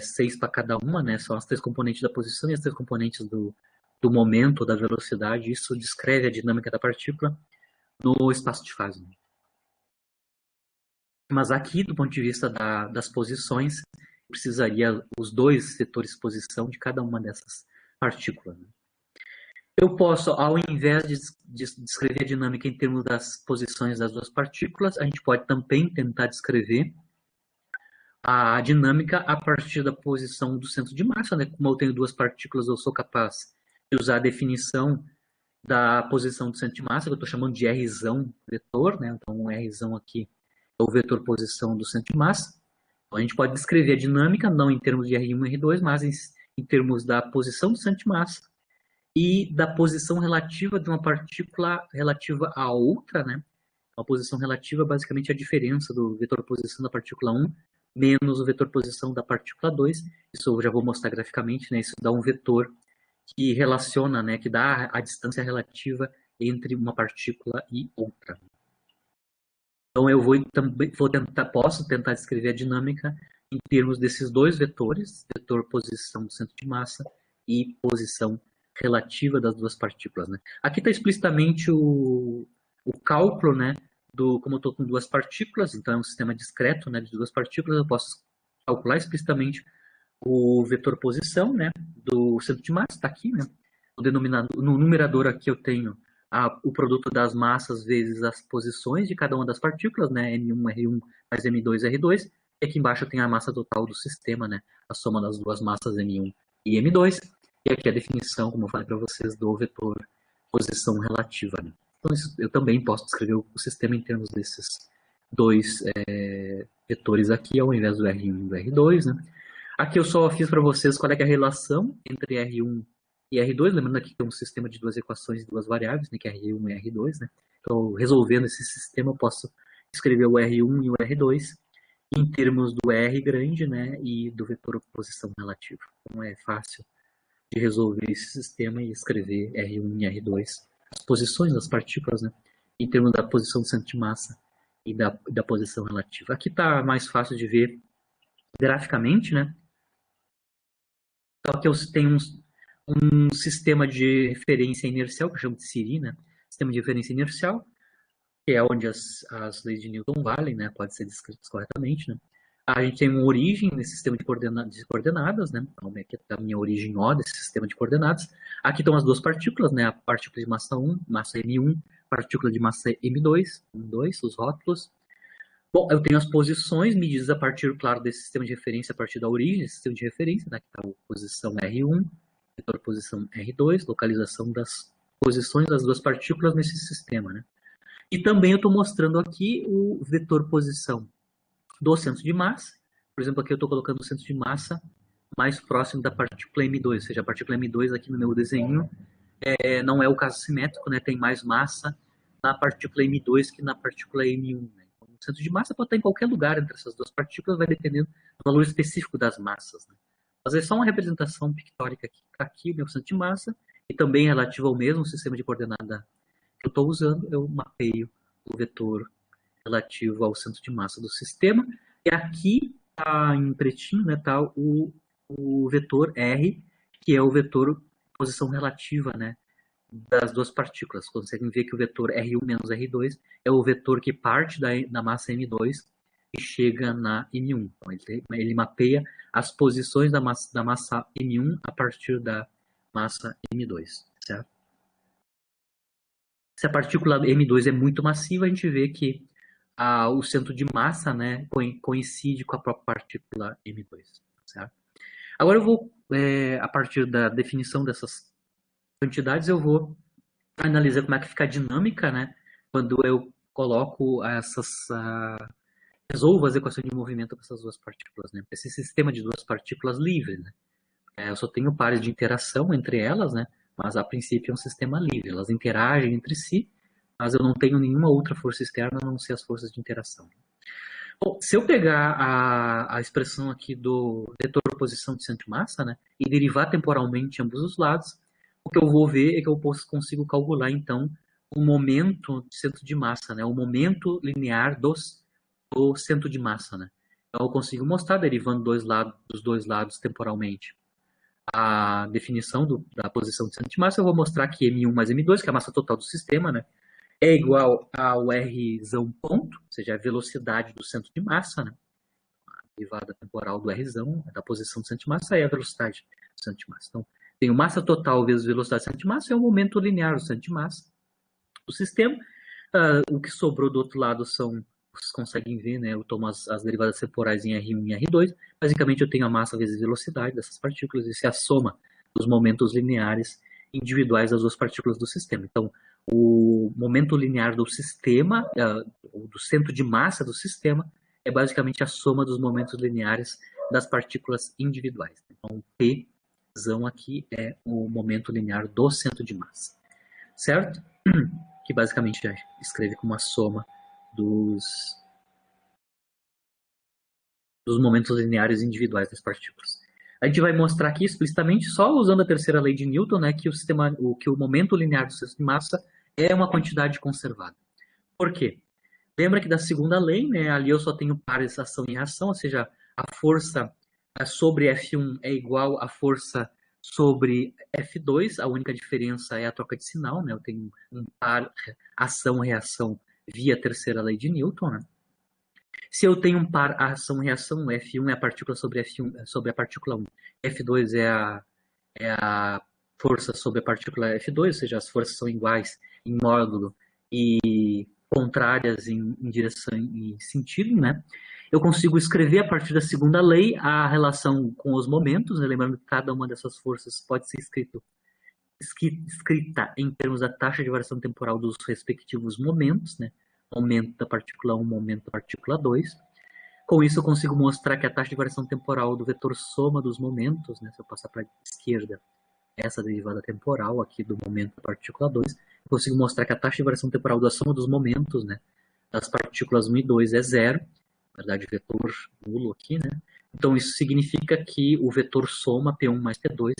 6 para cada uma, né? São as três componentes da posição e as três componentes do momento, da velocidade. Isso descreve a dinâmica da partícula no espaço de fase. Mas aqui, do ponto de vista das posições, precisaria os dois setores de posição de cada uma dessas partículas. Eu posso, ao invés de descrever a dinâmica em termos das posições das duas partículas, a gente pode também tentar descrever a dinâmica a partir da posição do centro de massa, né? Como eu tenho duas partículas, eu sou capaz de usar a definição da posição do centro de massa, que eu estou chamando de Rzão vetor, né? Então, o Rzão aqui é o vetor posição do centro de massa. Então, a gente pode descrever a dinâmica, não em termos de R1 e R2, mas em termos da posição do centro de massa e da posição relativa de uma partícula relativa à outra, né? A posição relativa, basicamente, é a diferença do vetor posição da partícula 1 menos o vetor posição da partícula 2. Isso eu já vou mostrar graficamente, né? Isso dá um vetor que relaciona, né, que dá a distância relativa entre uma partícula e outra. Então eu posso tentar descrever a dinâmica em termos desses dois vetores, vetor posição do centro de massa e posição relativa das duas partículas, né? Aqui está explicitamente o cálculo, né, como eu estou com duas partículas, então é um sistema discreto, né, de duas partículas, eu posso calcular explicitamente o vetor posição, né, do centro de massa, está aqui, né? No numerador aqui eu tenho o produto das massas vezes as posições de cada uma das partículas, né, M1, R1 mais M2, R2, e aqui embaixo eu tenho a massa total do sistema, né, a soma das duas massas M1 e M2, e aqui a definição, como eu falei para vocês, do vetor posição relativa, né. Então eu também posso descrever o sistema em termos desses dois vetores aqui, ao invés do R1 e do R2, né. Aqui eu só fiz para vocês qual é a relação entre R1 e R2, lembrando aqui que é um sistema de duas equações de duas variáveis, né, que é R1 e R2, né? Então, resolvendo esse sistema, eu posso escrever o R1 e o R2 em termos do R grande, né, e do vetor posição relativa. Então, é fácil de resolver esse sistema e escrever R1 e R2, as posições das partículas, né, em termos da posição do centro de massa e da posição relativa. Aqui está mais fácil de ver graficamente, né? Só que eu tenho um sistema de referência inercial, que eu chamo de SIRI, né? Sistema de referência inercial, que é onde as leis de Newton valem, né? Pode ser descritas corretamente, né? A gente tem uma origem nesse sistema de coordenadas, né? Então, aqui é a minha origem O desse sistema de coordenadas. Aqui estão as duas partículas, né? A partícula de massa 1, massa M1, partícula de massa M2, os rótulos. Bom, eu tenho as posições medidas a partir, claro, desse sistema de referência, a partir da origem desse sistema de referência, né? Que está a posição R1, vetor posição R2, localização das posições das duas partículas nesse sistema, né? E também eu estou mostrando aqui o vetor posição do centro de massa. Por exemplo, aqui eu estou colocando o centro de massa mais próximo da partícula M2, ou seja, a partícula M2 aqui no meu desenho não é o caso simétrico, né? Tem mais massa na partícula M2 que na partícula M1, né? Então, o centro de massa pode estar em qualquer lugar entre essas duas partículas, vai dependendo do valor específico das massas, né? Mas é só uma representação pictórica aqui. Está aqui o meu centro de massa, e também relativo ao mesmo sistema de coordenada que eu estou usando, eu mapeio o vetor relativo ao centro de massa do sistema. E aqui, tá em pretinho, né, tá o vetor R, que é o vetor posição relativa, né, das duas partículas. Conseguem ver que o vetor R1 menos R2 é o vetor que parte da massa M2 e chega na M1. Então, ele mapeia as posições da massa M1 a partir da massa M2, certo? Se a partícula M2 é muito massiva, a gente vê que o centro de massa, né, coincide com a própria partícula M2, certo? Agora eu vou, a partir da definição dessas quantidades, eu vou analisar como é que fica a dinâmica, né, quando eu coloco resolvo as equações de movimento com essas duas partículas, né? Esse sistema de duas partículas livre, né? Eu só tenho pares de interação entre elas, né? Mas a princípio é um sistema livre. Elas interagem entre si, mas eu não tenho nenhuma outra força externa a não ser as forças de interação. Bom, se eu pegar a expressão aqui do vetor posição de centro de massa, né, e derivar temporalmente ambos os lados, o que eu vou ver é que eu consigo calcular, então, o momento de centro de massa, né, o momento linear do centro de massa. Né? Então, eu consigo mostrar, derivando dos dois lados temporalmente, a definição da posição de centro de massa. Eu vou mostrar que M1 mais M2, que é a massa total do sistema, né, é igual ao Rzão ponto, ou seja, a velocidade do centro de massa, né? A derivada temporal do Rzão, da posição do centro de massa, é a velocidade do centro de massa. Então, tenho massa total vezes velocidade do centro de massa, é o momento linear do centro de massa do sistema. O que sobrou do outro lado são, vocês conseguem ver, né? Eu tomo as derivadas temporais em R1 e R2. Basicamente, eu tenho a massa vezes velocidade dessas partículas, e isso é a soma dos momentos lineares individuais das duas partículas do sistema. Então, o momento linear do sistema, do centro de massa do sistema, é basicamente a soma dos momentos lineares das partículas individuais. Então, P aqui é o momento linear do centro de massa, certo? Que basicamente já escreve como a soma dos momentos lineares individuais das partículas. A gente vai mostrar aqui explicitamente, só usando a terceira lei de Newton, né, que o momento linear do centro de massa é uma quantidade conservada. Por quê? Lembra que da segunda lei, né, ali eu só tenho pares ação e reação, ou seja, a força sobre F1 é igual à força sobre F2, a única diferença é a troca de sinal, né, eu tenho um par ação-reação via terceira lei de Newton, né. Se eu tenho um par ação-reação, F1 é a partícula sobre F1, sobre a partícula 1, F2 é a força sobre a partícula F2, ou seja, as forças são iguais em módulo e contrárias em direção e sentido, né? Eu consigo escrever a partir da segunda lei a relação com os momentos, né? Lembrando que cada uma dessas forças pode ser escrita em termos da taxa de variação temporal dos respectivos momentos, né? Momento da partícula 1, momento da partícula 2. Com isso, eu consigo mostrar que a taxa de variação temporal do vetor soma dos momentos, né? Se eu passar para a esquerda, essa derivada temporal aqui do momento da partícula 2, eu consigo mostrar que a taxa de variação temporal da soma dos momentos, né? Das partículas 1 e 2 é zero, na verdade, vetor nulo aqui, né? Então, isso significa que o vetor soma P1 mais P2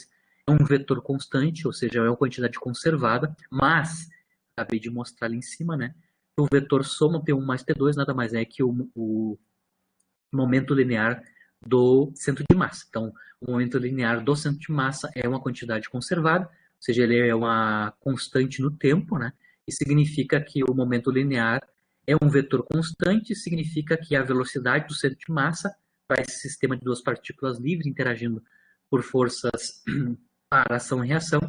é um vetor constante, ou seja, é uma quantidade conservada, mas, acabei de mostrar ali em cima, né? O vetor soma P1 mais P2 nada mais é que o momento linear do centro de massa. Então, o momento linear do centro de massa é uma quantidade conservada, ou seja, ele é uma constante no tempo, né? E significa que o momento linear é um vetor constante, significa que a velocidade do centro de massa para esse sistema de duas partículas livres interagindo por forças para ação e reação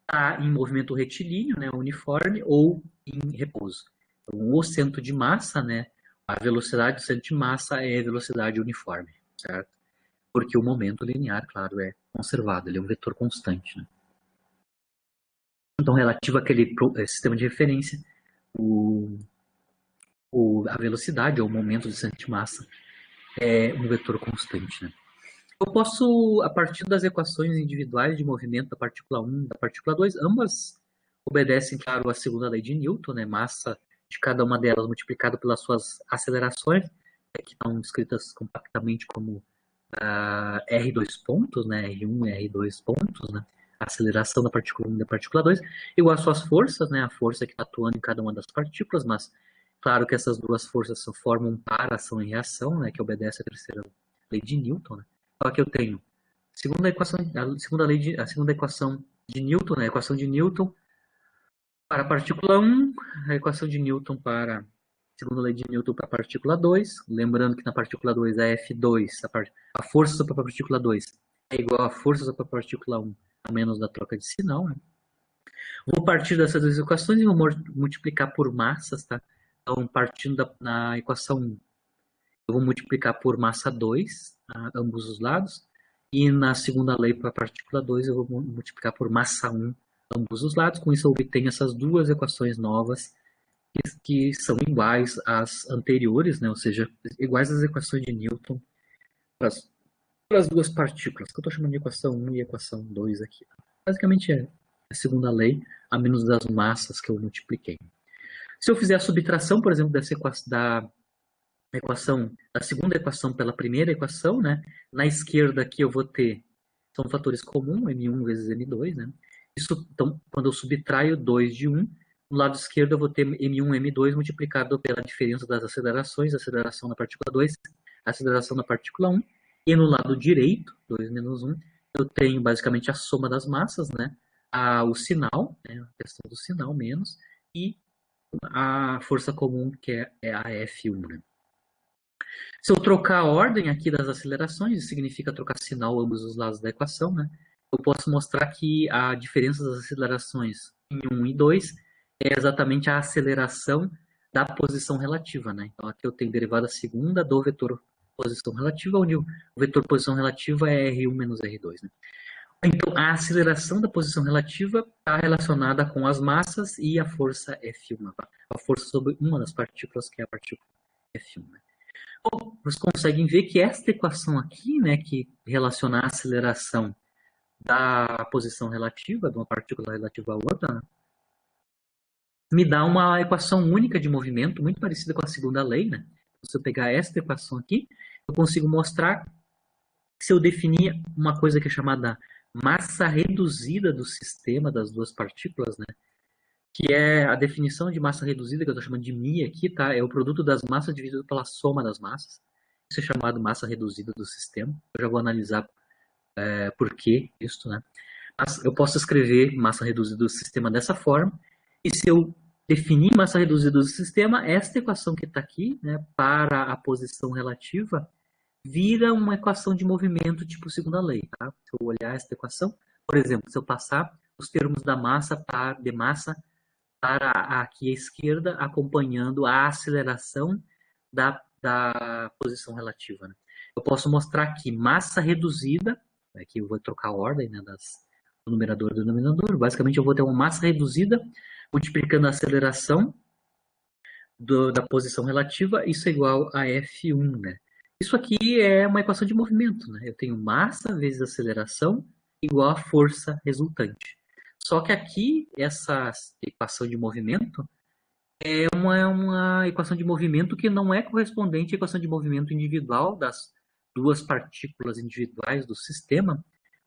está em movimento retilíneo, né, uniforme, ou em repouso. Então, o centro de massa, né, a velocidade do centro de massa é velocidade uniforme, certo? Porque o momento linear, claro, é conservado, ele é um vetor constante, né? Então, relativo àquele sistema de referência, a velocidade, ou o momento do centro de massa, é um vetor constante, né? Eu posso, a partir das equações individuais de movimento da partícula 1 e da partícula 2, ambas obedecem, claro, à segunda lei de Newton, né? Massa de cada uma delas multiplicado pelas suas acelerações, que estão escritas compactamente como R2 pontos, né? R1 e R2 pontos, né? A aceleração da partícula 1 e da partícula 2, igual às suas forças, né? A força que está atuando em cada uma das partículas, mas claro que essas duas forças formam um par ação e reação, né? Que obedece à terceira lei de Newton, né? Então aqui eu tenho a segunda equação de Newton, né? A equação de Newton para a partícula 1, a equação de Newton para a segunda lei de Newton para a partícula 2, lembrando que na partícula 2 a F2, a força sobre a partícula 2 é igual à força sobre a partícula 1, a menos da troca de sinal, né? Vou partir dessas duas equações e vou multiplicar por massas, tá? Então, partindo na equação 1, eu vou multiplicar por massa 2, ambos os lados, e na segunda lei para a partícula 2 eu vou multiplicar por massa 1, ambos os lados. Com isso eu obtenho essas duas equações novas, que são iguais às anteriores, né? Ou seja, iguais às equações de Newton para as duas partículas, que eu estou chamando de equação 1 e equação 2 aqui. Basicamente é a segunda lei, a menos das massas que eu multipliquei. Se eu fizer a subtração, por exemplo, dessa equação, da segunda equação pela primeira equação, né? Na esquerda aqui eu vou ter, são fatores comuns, M1 vezes M2, né? Isso, então, quando eu subtraio 2 de 1, no lado esquerdo eu vou ter M1, M2 multiplicado pela diferença das acelerações, aceleração na partícula 2, aceleração na partícula 1, e no lado direito, 2 menos 1, eu tenho basicamente a soma das massas, né? O sinal, né? A questão do sinal menos, e a força comum, que é a F1, né? Se eu trocar a ordem aqui das acelerações, isso significa trocar sinal ambos os lados da equação, né? Eu posso mostrar que a diferença das acelerações em 1 e 2 é exatamente a aceleração da posição relativa, né? Então aqui eu tenho derivada segunda do vetor posição relativa, onde o vetor posição relativa é R1 menos R2, né? Então a aceleração da posição relativa está relacionada com as massas e a força F1, a força sobre uma das partículas, que é a partícula F1, né? Vocês conseguem ver que esta equação aqui, né, que relaciona a aceleração da posição relativa, de uma partícula relativa à outra, né, me dá uma equação única de movimento, muito parecida com a segunda lei, né? Se eu pegar esta equação aqui, eu consigo mostrar se eu definir uma coisa que é chamada massa reduzida do sistema das duas partículas, né? Que é a definição de massa reduzida, que eu estou chamando de μ aqui, tá? É o produto das massas dividido pela soma das massas. Isso é chamado massa reduzida do sistema. Eu já vou analisar por que isso, né? Mas eu posso escrever massa reduzida do sistema dessa forma, e se eu definir massa reduzida do sistema, esta equação que está aqui, né, para a posição relativa, vira uma equação de movimento tipo segunda lei. Tá? Se eu olhar esta equação, por exemplo, se eu passar os termos da massa de massa para aqui à esquerda, acompanhando a aceleração da posição relativa. Né? Eu posso mostrar aqui massa reduzida, aqui eu vou trocar a ordem, né, do numerador e do denominador. Basicamente, eu vou ter uma massa reduzida multiplicando a aceleração da posição relativa, isso é igual a F1. Né? Isso aqui é uma equação de movimento. Né? Eu tenho massa vezes aceleração igual a força resultante. Só que aqui, essa equação de movimento é uma equação de movimento que não é correspondente à equação de movimento individual das duas partículas individuais do sistema,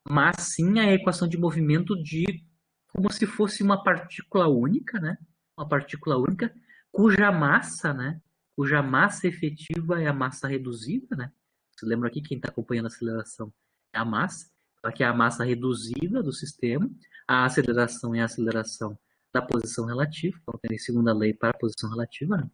mas sim a equação de movimento de como se fosse uma partícula única, né? Uma partícula única cuja massa, né? Cuja massa efetiva é a massa reduzida, né? Você lembra aqui, quem está acompanhando a aceleração é a massa. Aqui é a massa reduzida do sistema. A aceleração é a aceleração da posição relativa. Então, tem a segunda lei para a posição relativa. Né?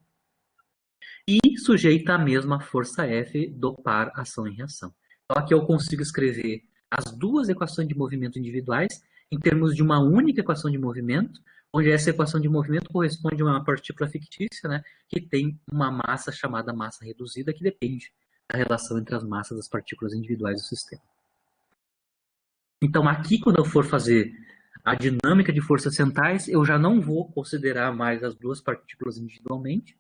E sujeita à mesma força F do par ação e reação. Então, aqui eu consigo escrever as duas equações de movimento individuais em termos de uma única equação de movimento, onde essa equação de movimento corresponde a uma partícula fictícia, né, que tem uma massa chamada massa reduzida, que depende da relação entre as massas das partículas individuais do sistema. Então, aqui, quando eu for fazer a dinâmica de forças centrais, eu já não vou considerar mais as duas partículas individualmente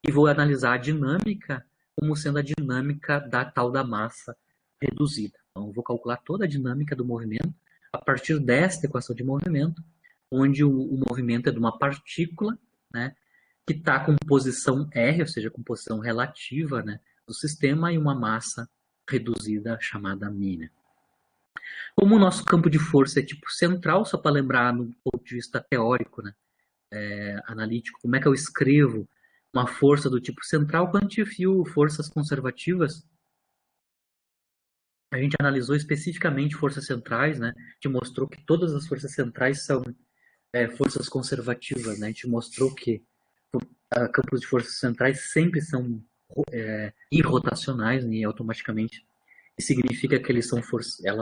e vou analisar a dinâmica como sendo a dinâmica da tal da massa reduzida. Então, eu vou calcular toda a dinâmica do movimento a partir desta equação de movimento, onde o movimento é de uma partícula, né, que está com posição R, ou seja, com posição relativa, né, do sistema, e uma massa reduzida chamada μ. Né? Como o nosso campo de força é tipo central, só para lembrar no ponto de vista teórico, né, analítico, como é que eu escrevo uma força do tipo central, quando a gente viu forças conservativas, a gente analisou especificamente forças centrais, né? A gente mostrou que todas as forças centrais são forças conservativas, né? A gente mostrou que campos de forças centrais sempre são irrotacionais, né? Automaticamente. Isso significa que elas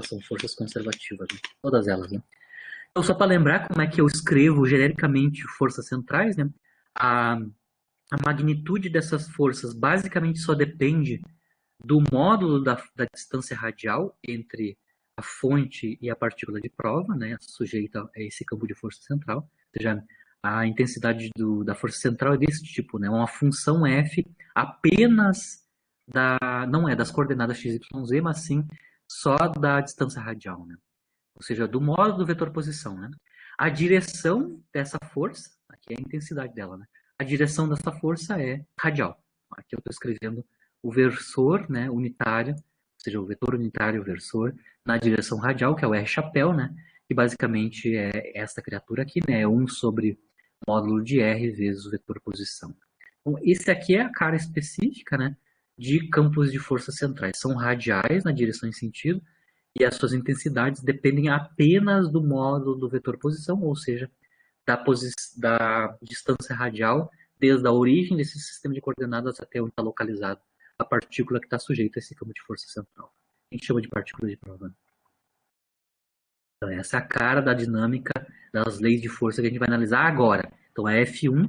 são forças conservativas, né? Todas elas, né? Então, só para lembrar como é que eu escrevo genericamente forças centrais, né? A magnitude dessas forças basicamente só depende do módulo da distância radial entre a fonte e a partícula de prova, né, sujeita a esse campo de força central. Ou seja, a intensidade da força central é desse tipo, né, uma função f apenas não é das coordenadas x, y, z, mas sim só da distância radial, né? Ou seja, do módulo do vetor posição. Né? A direção dessa força, aqui é a intensidade dela, né? A direção dessa força é radial. Aqui eu estou escrevendo o versor, né, unitário, ou seja, o vetor unitário versor, na direção radial, que é o R chapéu, né, que basicamente é esta criatura aqui, né, é 1 sobre módulo de R vezes o vetor posição. Então, esse aqui é a cara específica, né, de campos de forças centrais. São radiais na direção e sentido, e as suas intensidades dependem apenas do módulo do vetor posição, ou seja, da distância radial, desde a origem desse sistema de coordenadas até onde está localizado a partícula que está sujeita a esse campo de força central. A gente chama de partícula de prova. Então, essa é a cara da dinâmica das leis de força que a gente vai analisar agora. Então, a F1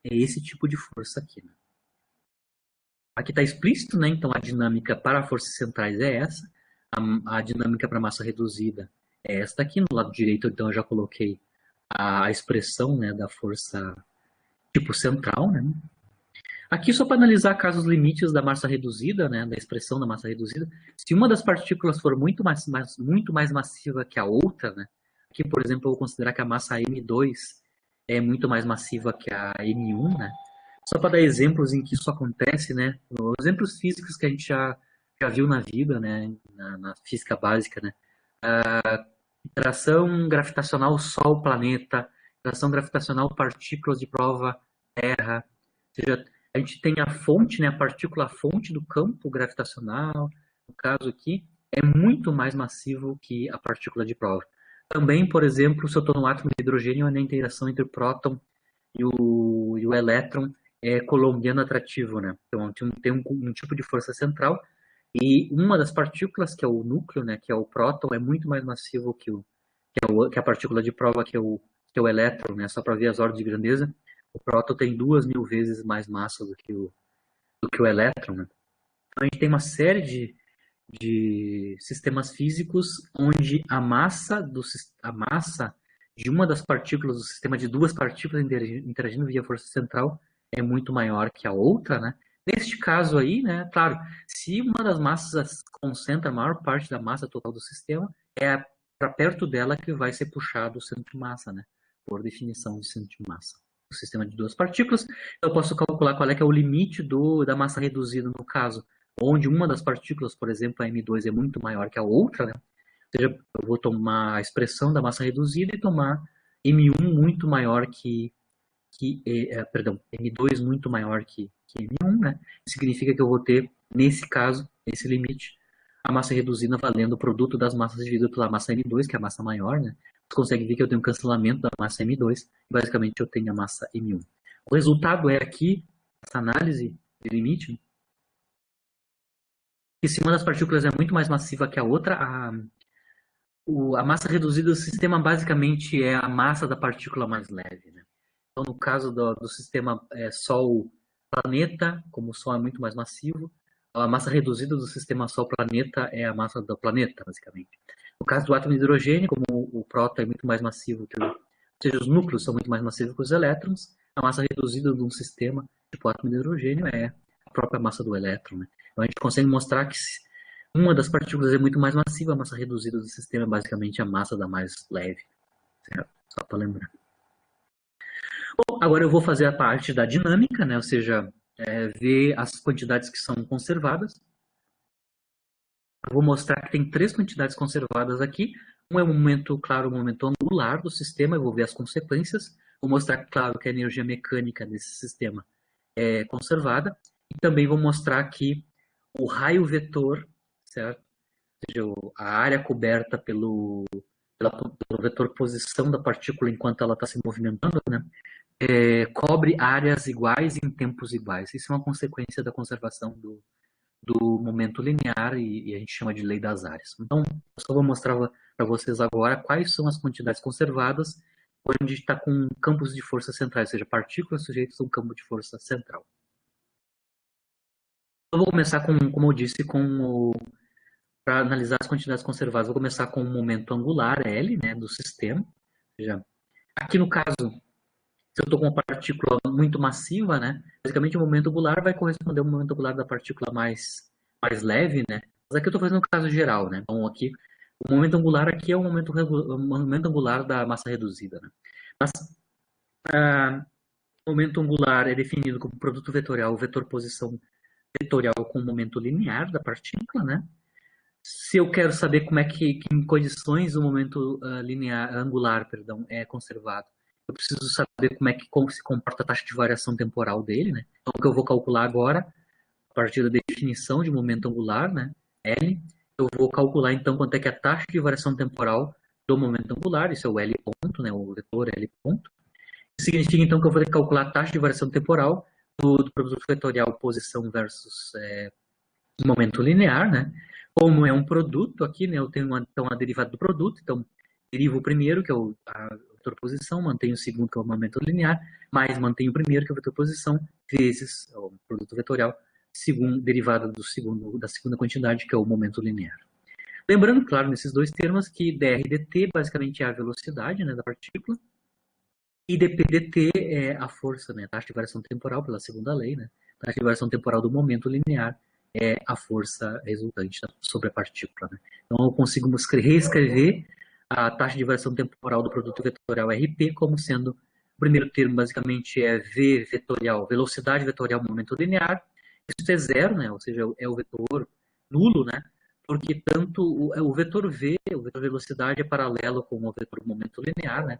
é esse tipo de força aqui. Né? Aqui está explícito, né? Então, a dinâmica para forças centrais é essa. A dinâmica para massa reduzida é esta aqui. No lado direito, então, eu já coloquei a expressão, né, da força tipo central. Né? Aqui, só para analisar casos limites da massa reduzida, né, da expressão da massa reduzida, se uma das partículas for muito mais massiva que a outra, né, aqui, por exemplo, eu vou considerar que a massa M2 é muito mais massiva que a M1, né, só para dar exemplos em que isso acontece, né, exemplos físicos que a gente já já viu na vida, né, na física básica, né, interação gravitacional Sol-planeta, interação gravitacional partículas de prova Terra, ou seja, a gente tem a fonte, né, a partícula fonte do campo gravitacional, no caso aqui, é muito mais massivo que a partícula de prova. Também, por exemplo, se eu estou no átomo de hidrogênio, a interação entre o próton e o elétron é colombiano atrativo, né? Então tem um tipo de força central e uma das partículas, que é o núcleo, né, que é o próton, é muito mais massivo que a partícula de prova, que é o elétron, né? Só para ver as ordens de grandeza, o próton tem 2.000 vezes mais massa do que o elétron, né? Então a gente tem uma série de sistemas físicos onde a massa de uma das partículas do sistema, de duas partículas interagindo via força central, é muito maior que a outra, né? Neste caso aí, né, claro, se uma das massas concentra a maior parte da massa total do sistema, é para perto dela que vai ser puxado o centro de massa, né? Por definição de centro de massa. O sistema de duas partículas, eu posso calcular qual é que é o limite da massa reduzida no caso, onde uma das partículas, por exemplo, a M2 é muito maior que a outra, né? Ou seja, eu vou tomar a expressão da massa reduzida e tomar M1 muito maior perdão, M2 muito maior que M1, né? Significa que eu vou ter, nesse caso, esse limite, a massa reduzida valendo o produto das massas dividido pela massa M2, que é a massa maior, né? Você consegue ver que eu tenho um cancelamento da massa M2, e basicamente eu tenho a massa M1. O resultado é aqui, essa análise de limite, né? Que se uma das partículas é muito mais massiva que a outra, a massa reduzida do sistema basicamente é a massa da partícula mais leve, né? Então, no caso do sistema Sol-planeta, como o Sol é muito mais massivo, a massa reduzida do sistema Sol-planeta é a massa do planeta, basicamente. No caso do átomo de hidrogênio, como o próton é muito mais massivo ou seja, os núcleos são muito mais massivos que os elétrons, a massa reduzida de um sistema, tipo o átomo de hidrogênio, é a própria massa do elétron, né? Então, a gente consegue mostrar que uma das partículas é muito mais massiva, a massa reduzida do sistema é basicamente a massa da mais leve, certo? Só para lembrar. Bom, agora eu vou fazer a parte da dinâmica, né? Ou seja, ver as quantidades que são conservadas. Eu vou mostrar que tem três quantidades conservadas aqui. Um é o momento, claro, o momento angular do sistema, eu vou ver as consequências. Vou mostrar, claro, que a energia mecânica desse sistema é conservada. E também vou mostrar aqui o raio vetor, certo? Ou seja, a área coberta pelo vetor posição da partícula enquanto ela está se movimentando, né? Cobre áreas iguais em tempos iguais. Isso é uma consequência da conservação do momento linear e a gente chama de lei das áreas. Então, eu só vou mostrar para vocês agora quais são as quantidades conservadas onde está com campos de força centrais, ou seja, partículas sujeitas a um campo de força central. Eu vou começar como eu disse, para analisar as quantidades conservadas, vou começar com o momento angular, L, né, do sistema. Ou seja, aqui no caso, se eu estou com uma partícula muito massiva, né, basicamente o momento angular vai corresponder ao momento angular da partícula mais leve, né? Mas aqui eu estou fazendo um caso geral, né? Então aqui, o momento angular aqui é o momento angular da massa reduzida, né? Mas o momento angular é definido como produto vetorial, o vetor posição vetorial com o momento linear da partícula, né? Se eu quero saber como é que em condições o momento angular, perdão, é conservado, eu preciso saber como se comporta a taxa de variação temporal dele, né? Então, o que eu vou calcular agora, a partir da definição de momento angular, né, L, eu vou calcular então quanto é que é a taxa de variação temporal do momento angular, isso é o L ponto, né, o vetor L ponto. Isso significa então que eu vou ter que calcular a taxa de variação temporal do produto vetorial posição versus momento linear, né? Como é um produto aqui, né? Eu tenho então a derivada do produto, então derivo o primeiro, que é a vetor posição, mantenho o segundo, que é o momento linear, mais mantenho o primeiro, que é a vetor posição, vezes o produto vetorial, derivada da segunda quantidade, que é o momento linear. Lembrando, claro, nesses dois termos, que dr/dt basicamente é a velocidade, né, da partícula, e dp/dt é a força, né, a taxa de variação temporal pela segunda lei, né, a taxa de variação temporal do momento linear é a força resultante sobre a partícula, né. Então eu consigo reescrever a taxa de variação temporal do produto vetorial RP como sendo, o primeiro termo basicamente é V vetorial, velocidade vetorial momento linear, isso é zero, né, ou seja, é o vetor nulo, né? Porque tanto o vetor v, o vetor velocidade é paralelo com o vetor momento linear, né?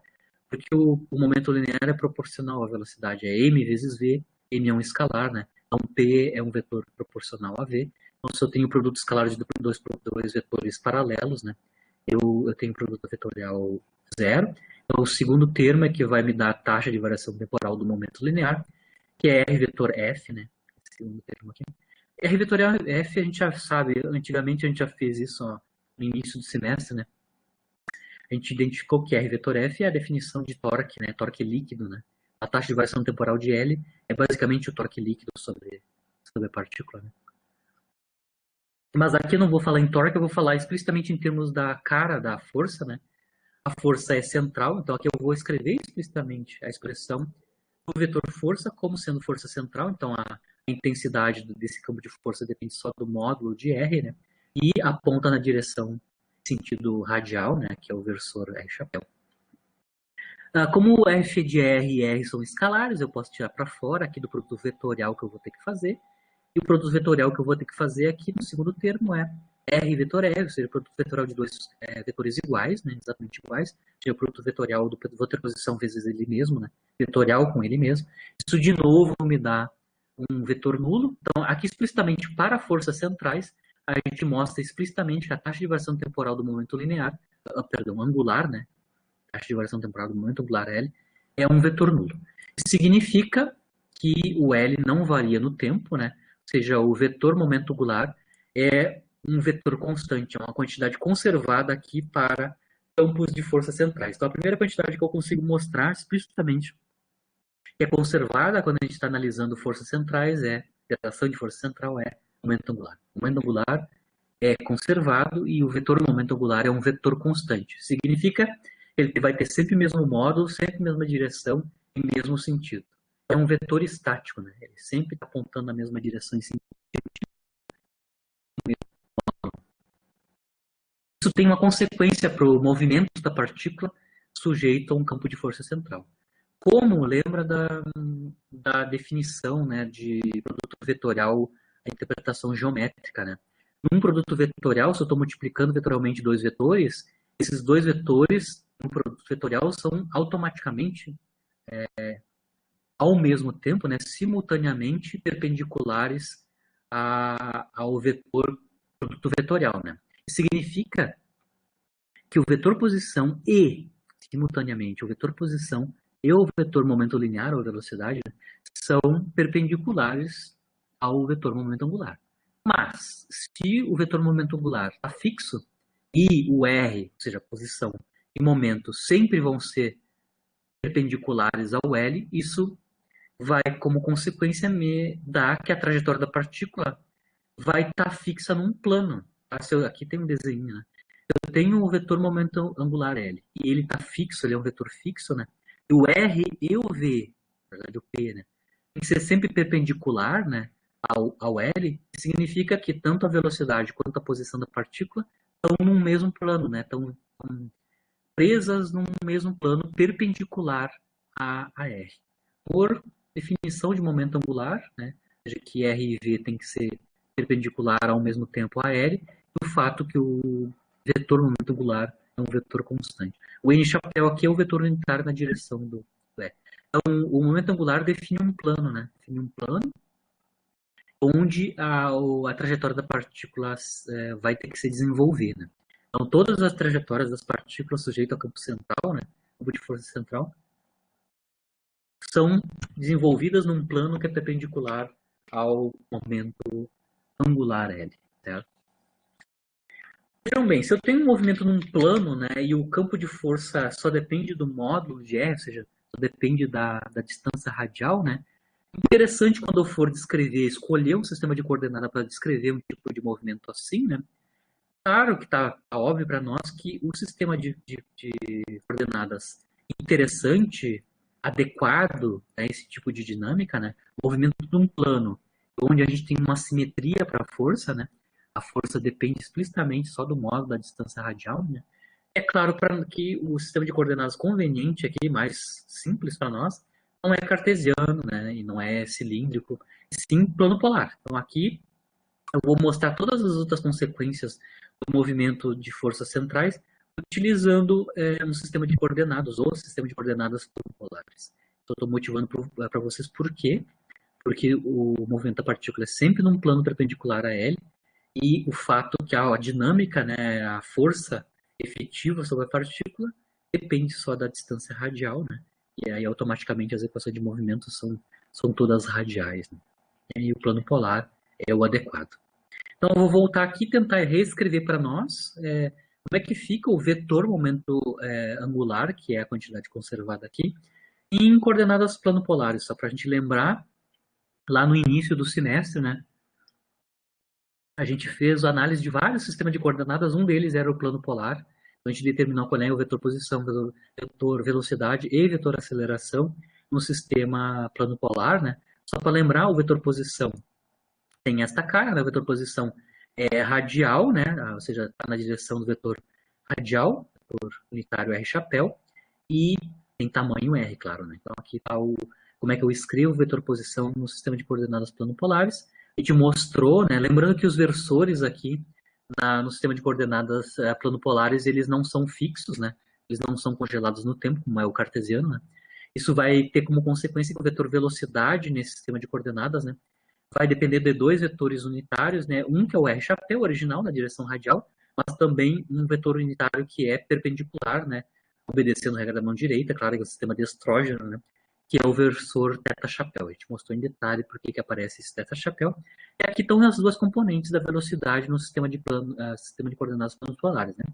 Porque o momento linear é proporcional à velocidade, é m vezes v, m é um escalar, né? Então p é um vetor proporcional a v. Então se eu tenho produto escalar de dois vetores paralelos, né? Eu tenho produto vetorial zero. Então o segundo termo é que vai me dar a taxa de variação temporal do momento linear, que é r vetor f, né? Esse segundo termo aqui. R vetorial F a gente já sabe, antigamente a gente já fez isso ó, no início do semestre, né? A gente identificou que R vetor F é a definição de torque, né? Torque líquido, né? A taxa de variação temporal de L é basicamente o torque líquido sobre a partícula, né? Mas aqui eu não vou falar em torque, eu vou falar explicitamente em termos da cara da força, né? A força é central, então aqui eu vou escrever explicitamente a expressão do vetor força como sendo força central, então a intensidade desse campo de força depende só do módulo de R, né? E aponta na direção sentido radial, né? Que é o versor R-chapéu. Como f de R e R são escalares, eu posso tirar para fora aqui do produto vetorial que eu vou ter que fazer. E o produto vetorial que eu vou ter que fazer aqui no segundo termo é R vetor R, ou seja, o produto vetorial de dois vetores iguais, né, exatamente iguais. Seja, o produto vetorial do vetor posição vezes ele mesmo, né, vetorial com ele mesmo. Isso, de novo, me dá um vetor nulo. Então, aqui explicitamente para forças centrais, a gente mostra explicitamente que a taxa de variação temporal do momento linear, perdão, angular, né, taxa de variação temporal do momento angular L, é um vetor nulo. Isso significa que o L não varia no tempo, né? Ou seja, o vetor momento angular é um vetor constante, é uma quantidade conservada aqui para campos de forças centrais. Então, a primeira quantidade que eu consigo mostrar explicitamente que é conservada quando a gente está analisando forças centrais a atração de força central é momento angular. O momento angular é conservado e o vetor momento angular é um vetor constante. Significa que ele vai ter sempre o mesmo módulo, sempre a mesma direção e mesmo sentido. É um vetor estático, né? Ele sempre está apontando na mesma direção e sentido. Isso tem uma consequência para o movimento da partícula sujeito a um campo de força central. Como lembra da definição, né, de produto vetorial, a interpretação geométrica, né? Num produto vetorial, se eu estou multiplicando vetorialmente dois vetores, esses dois vetores no produto vetorial são automaticamente, ao mesmo tempo, né, simultaneamente perpendiculares ao vetor produto vetorial, né? Significa que o vetor posição simultaneamente, o vetor posição e o vetor momento linear, ou velocidade, né, são perpendiculares ao vetor momento angular. Mas, se o vetor momento angular está fixo e o R, ou seja, posição e momento, sempre vão ser perpendiculares ao L, isso vai, como consequência, me dar que a trajetória da partícula vai estar fixa num plano. Tá? Aqui tem um desenho, né? Eu tenho o vetor momento angular L, e ele está fixo, ele é um vetor fixo, né? E o R e o V, na verdade o P, né? Tem que ser sempre perpendicular, né, ao L, significa que tanto a velocidade quanto a posição da partícula estão num mesmo plano, né? Estão presas num mesmo plano perpendicular a R. Por definição de momento angular, né, ou seja, que R e V tem que ser perpendicular ao mesmo tempo a L, e o fato que o vetor momento angular é um vetor constante. O N-chapéu aqui é o vetor unitário na direção do E. Então, o momento angular define um plano, né? Define um plano onde a trajetória da partícula vai ter que se desenvolver, né? Então, todas as trajetórias das partículas sujeitas ao campo central, né, campo de força central, são desenvolvidas num plano que é perpendicular ao momento angular L. Certo? Vejam bem, se eu tenho um movimento num plano, né, e o campo de força só depende do módulo de R, ou seja, só depende da distância radial, né, interessante quando eu for descrever, escolher um sistema de coordenada para descrever um tipo de movimento assim, né, claro que está óbvio para nós que o sistema de coordenadas interessante, adequado a esse tipo de dinâmica, né, o movimento de um plano, onde a gente tem uma simetria para a força, né, a força depende explicitamente só do módulo da distância radial, né? É claro que o sistema de coordenadas conveniente aqui, mais simples para nós, não é cartesiano, né? E não é cilíndrico, sim plano polar. Então aqui Eu vou mostrar todas as outras consequências do movimento de forças centrais utilizando um sistema de coordenadas ou sistema de coordenadas polares. Então, estou motivando para vocês por quê? Porque o movimento da partícula é sempre num plano perpendicular a L e o fato que a dinâmica, né, a força efetiva sobre a partícula depende só da distância radial, né? E aí automaticamente as equações de movimento são todas radiais, né? E o plano polar é o adequado. Então, eu vou voltar aqui e tentar reescrever para nós como é que fica o vetor momento angular, que é a quantidade conservada aqui, em coordenadas planopolares, só para a gente lembrar, lá no início do semestre, né, a gente fez a análise de vários sistemas de coordenadas, um deles era o plano polar, então a gente determinou qual é o vetor posição, vetor velocidade e vetor aceleração no sistema plano polar, né? Só para lembrar, o vetor posição tem esta cara, né? O vetor posição é radial, né? Ou seja, está na direção do vetor radial, vetor unitário R chapéu, e tem tamanho R, claro, né? Então aqui está como é que eu escrevo o vetor posição no sistema de coordenadas planopolares. A gente mostrou, né? Lembrando que os versores aqui no sistema de coordenadas planopolares, eles não são fixos, né? Eles não são congelados no tempo, como é o cartesiano, né? Isso vai ter como consequência que o vetor velocidade nesse sistema de coordenadas, né, vai depender de dois vetores unitários, né? Um que é o R chapéu original na direção radial, mas também um vetor unitário que é perpendicular, né? Obedecendo a regra da mão direita, claro, que é o sistema de estrógeno, né? Que é o versor θ chapéu. A gente mostrou em detalhe por que aparece esse θ chapéu. E aqui estão as duas componentes da velocidade no sistema de coordenadas planos polares, né?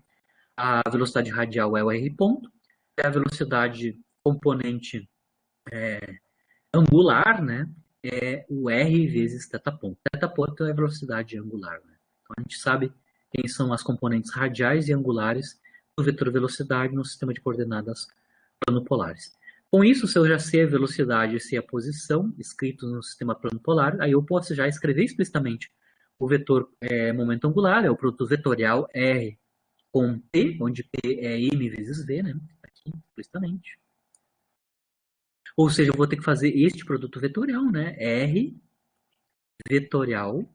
A velocidade radial é o r ponto, é a velocidade componente angular, né, é o r vezes θ ponto. Θ ponto é a velocidade angular, né? Então a gente sabe quem são as componentes radiais e angulares do vetor velocidade no sistema de coordenadas planopolares. Com isso, se eu já sei a velocidade e sei a posição escritos no sistema planopolar, aí eu posso já escrever explicitamente o vetor momento angular, é o produto vetorial R com T, onde T é m vezes v, né? Aqui explicitamente. Ou seja, eu vou ter que fazer este produto vetorial, né? R vetorial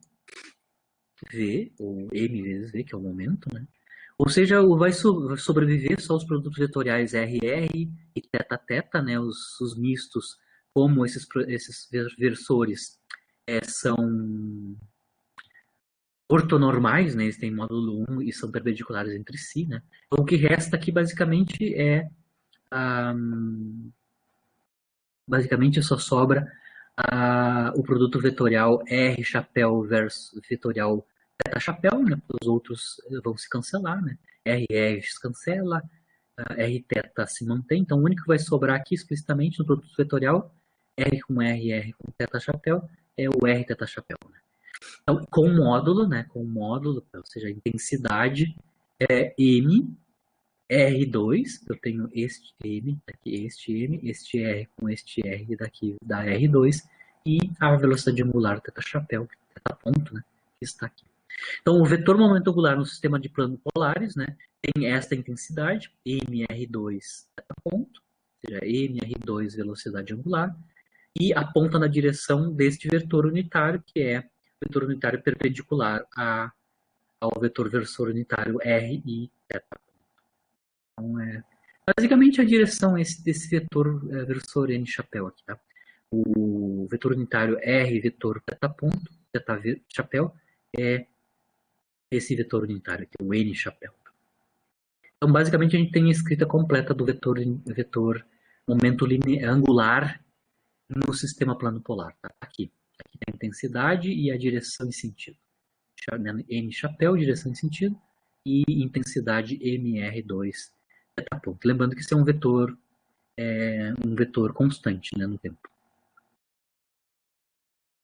V, ou M vezes V, que é o momento, né? Ou seja, vai sobreviver só os produtos vetoriais RR e θ, né? Os mistos, como esses versores são ortonormais, né? Eles têm módulo 1 e são perpendiculares entre si, né? Então, o que resta aqui, basicamente, basicamente só sobra o produto vetorial R chapéu versus vetorial θ chapéu, né? Os outros vão se cancelar, né? R se cancela, R θ se mantém, então o único que vai sobrar aqui explicitamente no produto vetorial, R com θ chapéu, é o R θ chapéu, né? Então, com módulo, né? Com módulo, ou seja, a intensidade é M R2, eu tenho este M, aqui este M, este R com este R daqui da R2 e a velocidade angular θ chapéu, θ ponto, né, que está aqui. Então, o vetor momento angular no sistema de planos polares, né, tem esta intensidade, mr2 θ ponto, ou seja, mr2 velocidade angular, e aponta na direção deste vetor unitário, que é o vetor unitário perpendicular ao vetor versor unitário R e θ. Então, basicamente a direção desse vetor versor N chapéu aqui, tá? O vetor unitário R vetor θ ponto, θ chapéu, é esse vetor unitário aqui, o N chapéu. Então, basicamente, a gente tem a escrita completa do vetor momento angular no sistema plano polar, tá? Aqui tem a intensidade e a direção e sentido. N chapéu, direção e sentido, e intensidade mr2 θ ponto. Lembrando que isso é um vetor constante, né, no tempo.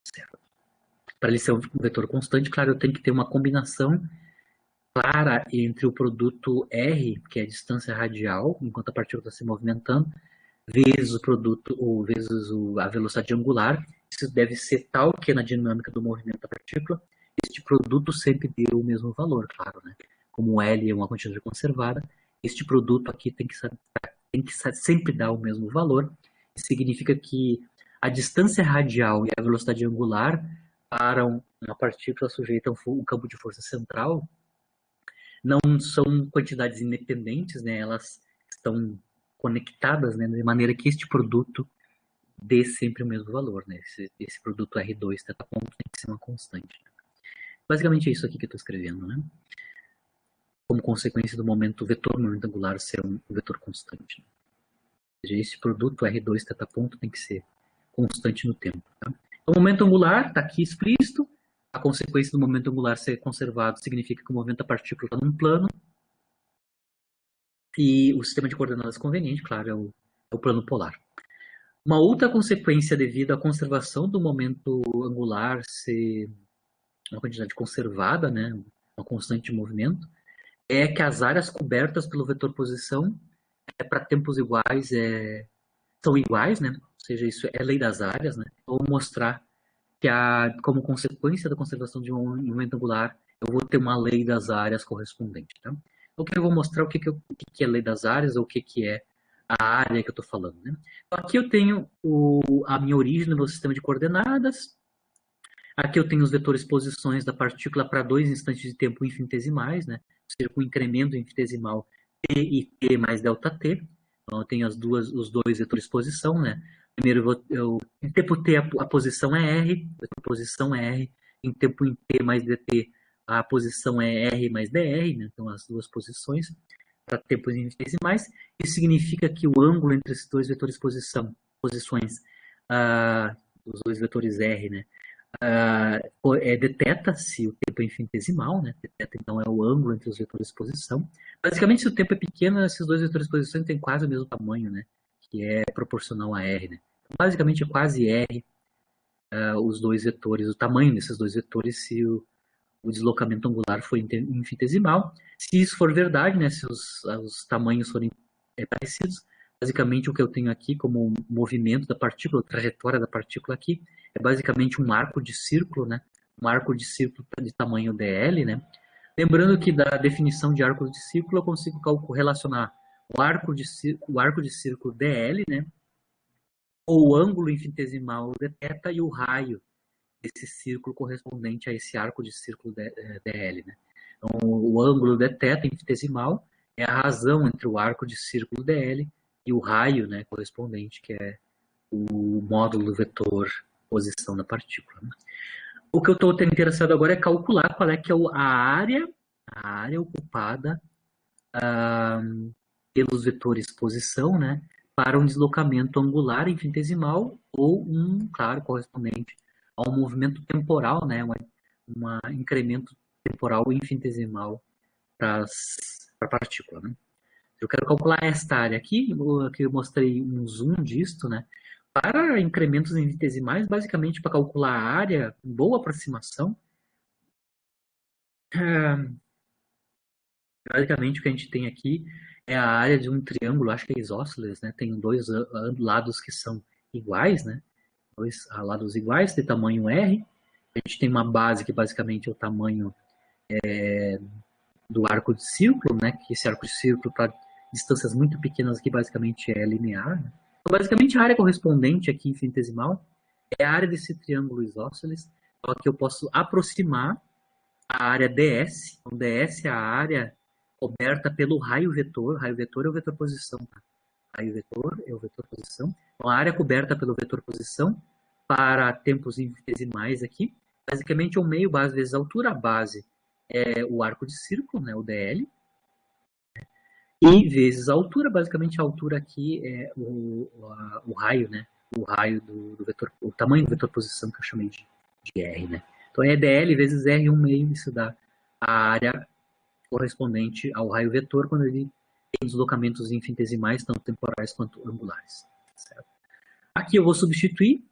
Certo. Para ele ser um vetor constante, claro, eu tenho que ter uma combinação clara entre o produto R, que é a distância radial, enquanto a partícula está se movimentando, vezes o produto, ou vezes a velocidade angular. Isso deve ser tal que na dinâmica do movimento da partícula, este produto sempre dê o mesmo valor, claro, né? Como L é uma quantidade conservada, este produto aqui tem que sempre dar o mesmo valor. Isso significa que a distância radial e a velocidade angular para uma partícula sujeita a um campo de força central, não são quantidades independentes, né? Elas estão conectadas, né? De maneira que este produto dê sempre o mesmo valor, né? Esse produto R2 θ tem que ser uma constante. Basicamente é isso aqui que eu estou escrevendo, né? Como consequência do momento vetor, momento angular ser um vetor constante. Ou seja, esse produto R2 θ tem que ser constante no tempo. Tá? Então, o momento angular está aqui explícito. A consequência do momento angular ser conservado significa que o movimento da partícula está num plano. E o sistema de coordenadas conveniente, claro, é o plano polar. Uma outra consequência devido à conservação do momento angular ser uma quantidade conservada, né, uma constante de movimento, é que as áreas cobertas pelo vetor posição para tempos iguais são iguais, né? Ou seja, isso é lei das áreas, né? Eu vou mostrar que como consequência da conservação de um momento angular, eu vou ter uma lei das áreas correspondente, tá? Então, eu vou mostrar o que é lei das áreas ou o que é a área que eu estou falando, né? Então, aqui eu tenho a minha origem no meu sistema de coordenadas. Aqui eu tenho os vetores posições da partícula para dois instantes de tempo infinitesimais, né? Ou seja, com incremento infinitesimal t e t mais ΔT. Então eu tenho os dois vetores posição, né? Primeiro em tempo t a posição é r, a posição é r. Em tempo em t mais dt a posição é r mais dr, né? Então as duas posições para tempos infinitesimais. Isso significa que o ângulo entre esses dois vetores posições, os dois vetores r, né? Deteta-se o tempo é infinitesimal, né? Deteta, então, é o ângulo entre os vetores de posição. Basicamente, se o tempo é pequeno, esses dois vetores de posição têm quase o mesmo tamanho, né? Que é proporcional a R, né? Então, basicamente, é quase R os dois vetores, o tamanho desses dois vetores, se o deslocamento angular for infinitesimal. Se isso for verdade, né? Se os tamanhos forem parecidos, basicamente o que eu tenho aqui como movimento da partícula, trajetória da partícula aqui, é basicamente um arco de círculo, né? Um arco de círculo de tamanho dl, né? Lembrando que da definição de arco de círculo eu consigo relacionar o arco de círculo dl, né? Ou o ângulo infinitesimal dθ e o raio desse círculo correspondente a esse arco de círculo dl, né? Então, o ângulo dθ infinitesimal é a razão entre o arco de círculo dl e o raio, né, correspondente, que é o módulo vetor posição da partícula. Né? O que eu estou interessado agora é calcular qual é que é a área ocupada pelos vetores posição, né, para um deslocamento angular infinitesimal ou claro, correspondente a um movimento temporal, né, um incremento temporal infinitesimal para a partícula. Né? Eu quero calcular esta área aqui eu mostrei um zoom disto, né? Para incrementos infinitesimais, basicamente para calcular a área, boa aproximação, basicamente o que a gente tem aqui é a área de um triângulo, acho que é isósceles, né? Tem dois lados que são iguais, né? Dois lados iguais, de tamanho R. A gente tem uma base que basicamente é o tamanho do arco de círculo, né? Que esse arco de círculo para distâncias muito pequenas aqui basicamente é linear. Né? Então, basicamente a área correspondente aqui infinitesimal é a área desse triângulo isósceles, só que eu posso aproximar a área ds. Então, ds é a área coberta pelo raio vetor. Raio vetor é o vetor posição. Tá? Raio vetor é o vetor posição. Então, a área coberta pelo vetor posição para tempos infinitesimais aqui, basicamente é o meio base vezes a altura. A base é o arco de círculo, né, o dl, e vezes a altura. Basicamente a altura aqui é o raio, né, o raio do vetor, o tamanho do vetor posição que eu chamei de r, né. Então é dl vezes r, um meio, isso dá a área correspondente ao raio vetor quando ele tem deslocamentos infinitesimais, tanto temporais quanto angulares. Certo? Aqui eu vou substituir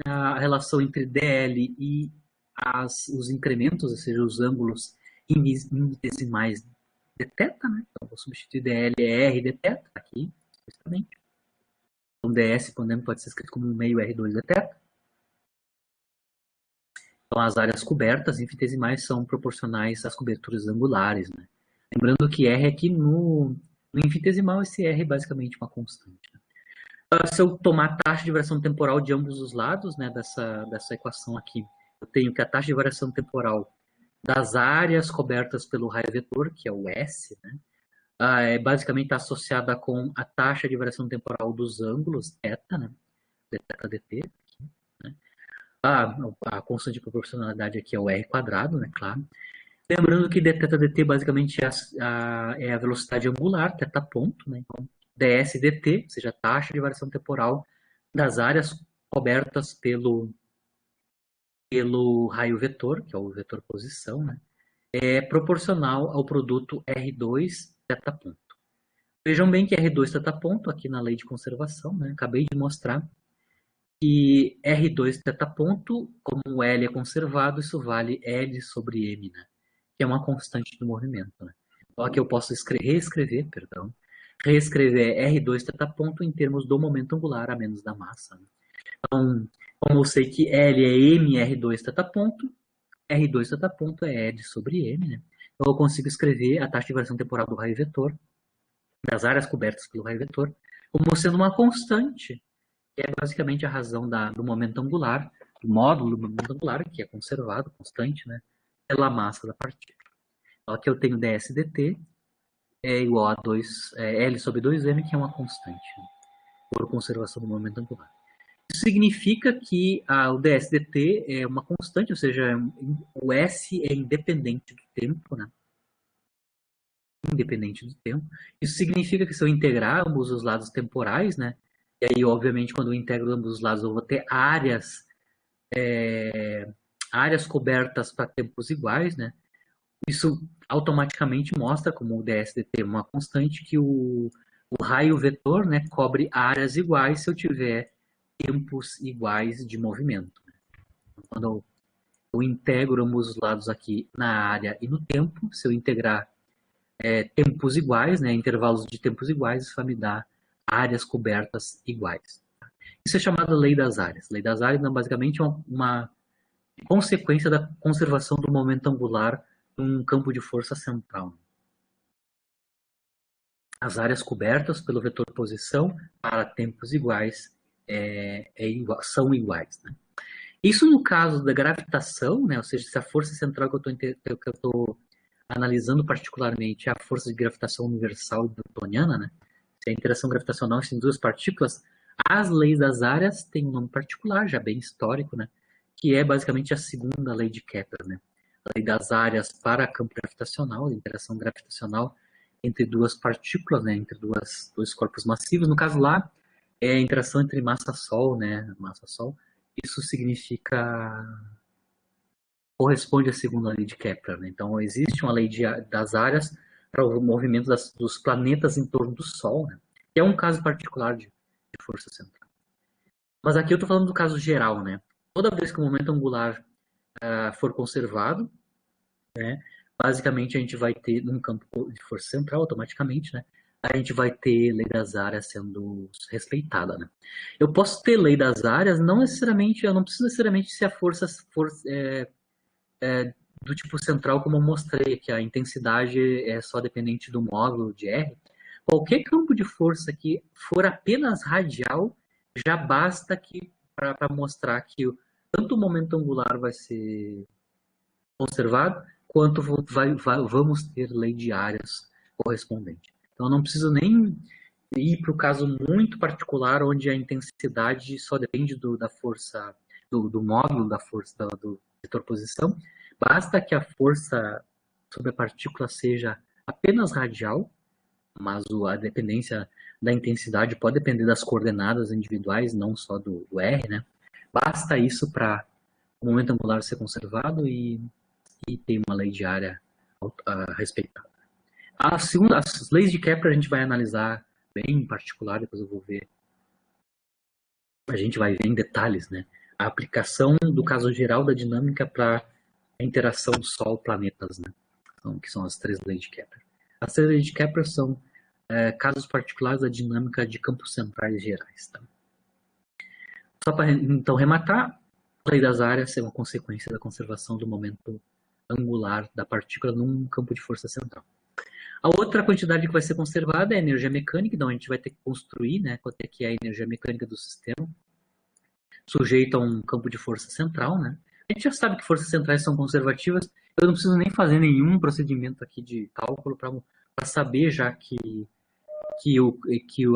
a relação entre dl e os incrementos, ou seja, os ângulos infinitesimais de θ, né? Então, vou substituir dl é r de θ, aqui, justamente. Então, ds pode ser escrito como um meio r2 de θ. Então, as áreas cobertas infinitesimais são proporcionais às coberturas angulares, né? Lembrando que r aqui no infinitesimal, esse r é basicamente uma constante. Né? Se eu tomar a taxa de variação temporal de ambos os lados, né, dessa equação aqui, eu tenho que a taxa de variação temporal das áreas cobertas pelo raio vetor, que é o S, né, basicamente está associada com a taxa de variação temporal dos ângulos, θ, né, θ dt, né. A constante de proporcionalidade aqui é o R quadrado, né, claro. Lembrando que dθ dt basicamente é a velocidade angular, θ ponto, né, então ds dt, ou seja, a taxa de variação temporal das áreas cobertas pelo raio vetor, que é o vetor posição, né, é proporcional ao produto R2 θ ponto. Vejam bem que R2 θ ponto, aqui na lei de conservação, né, acabei de mostrar que R2 θ ponto, como o L é conservado, isso vale L sobre M, né, que é uma constante do movimento. Né. Então aqui eu posso reescrever R2 θ ponto em termos do momento angular a menos da massa. Né. Então, como eu sei que L é M R2 θ ponto, R2 θ ponto é L sobre M, né? Então eu consigo escrever a taxa de variação temporal do raio vetor, das áreas cobertas pelo raio vetor, como sendo uma constante, que é basicamente a razão do momento angular, do módulo do momento angular, que é conservado, constante, né? Pela massa da partícula. Então aqui eu tenho ds dt é igual a L sobre 2m, que é uma constante, né, por conservação do momento angular. Isso significa que o ds dt é uma constante, ou seja, o S é independente do tempo, né? Independente do tempo. Isso significa que se eu integrar ambos os lados temporais, né? E aí, obviamente, quando eu integro ambos os lados, eu vou ter áreas cobertas para tempos iguais, né? Isso automaticamente mostra, como o ds dt é uma constante, que o raio vetor, né, cobre áreas iguais se eu tiver tempos iguais de movimento. Quando eu integro ambos os lados aqui na área e no tempo, se eu integrar tempos iguais, né, intervalos de tempos iguais, isso vai me dar áreas cobertas iguais. Isso é chamado lei das áreas. Lei das áreas, basicamente, é uma consequência da conservação do momento angular num campo de força central. As áreas cobertas pelo vetor posição para tempos iguais são iguais. Né? Isso no caso da gravitação, né? Ou seja, se a força central que eu estou analisando particularmente é a força de gravitação universal newtoniana, né? Se a interação gravitacional entre duas partículas, as leis das áreas têm um nome particular, já bem histórico, né? Que é basicamente a segunda lei de Kepler, né? A lei das áreas para campo gravitacional, a interação gravitacional entre duas partículas, né? Entre dois corpos massivos. No caso lá, é a interação entre massa-sol, né? Massa-sol. Isso corresponde à segunda lei de Kepler. Né? Então, existe uma lei das áreas para o movimento dos planetas em torno do Sol, né? Que é um caso particular de força central. Mas aqui eu estou falando do caso geral, né? Toda vez que o momento angular for conservado, né, basicamente a gente vai ter, num campo de força central, automaticamente, né, a gente vai ter lei das áreas sendo respeitada. Né? Eu posso ter lei das áreas, não necessariamente, eu não preciso necessariamente ser a força do tipo central, como eu mostrei, que a intensidade é só dependente do módulo de R. Qualquer campo de força que for apenas radial, já basta para mostrar que tanto o momento angular vai ser conservado, quanto vamos ter lei de áreas correspondente. Então, eu não preciso nem ir para o caso muito particular, onde a intensidade só depende da força, do módulo da força do vetor posição. Basta que a força sobre a partícula seja apenas radial, mas a dependência da intensidade pode depender das coordenadas individuais, não só do R, né? Basta isso para o momento angular ser conservado e ter uma lei de área respeitada. As leis de Kepler a gente vai analisar bem em particular, depois eu vou ver. A gente vai ver em detalhes, né? A aplicação do caso geral da dinâmica para a interação Sol-planetas, né? Então, que são as três leis de Kepler. As três leis de Kepler são casos particulares da dinâmica de campos centrais gerais. Tá? Só para então rematar, a lei das áreas é uma consequência da conservação do momento angular da partícula num campo de força central. A outra quantidade que vai ser conservada é a energia mecânica, então a gente vai ter que construir, né, quanto é que é a energia mecânica do sistema, sujeito a um campo de força central, né? A gente já sabe que forças centrais são conservativas, eu não preciso nem fazer nenhum procedimento aqui de cálculo para saber já que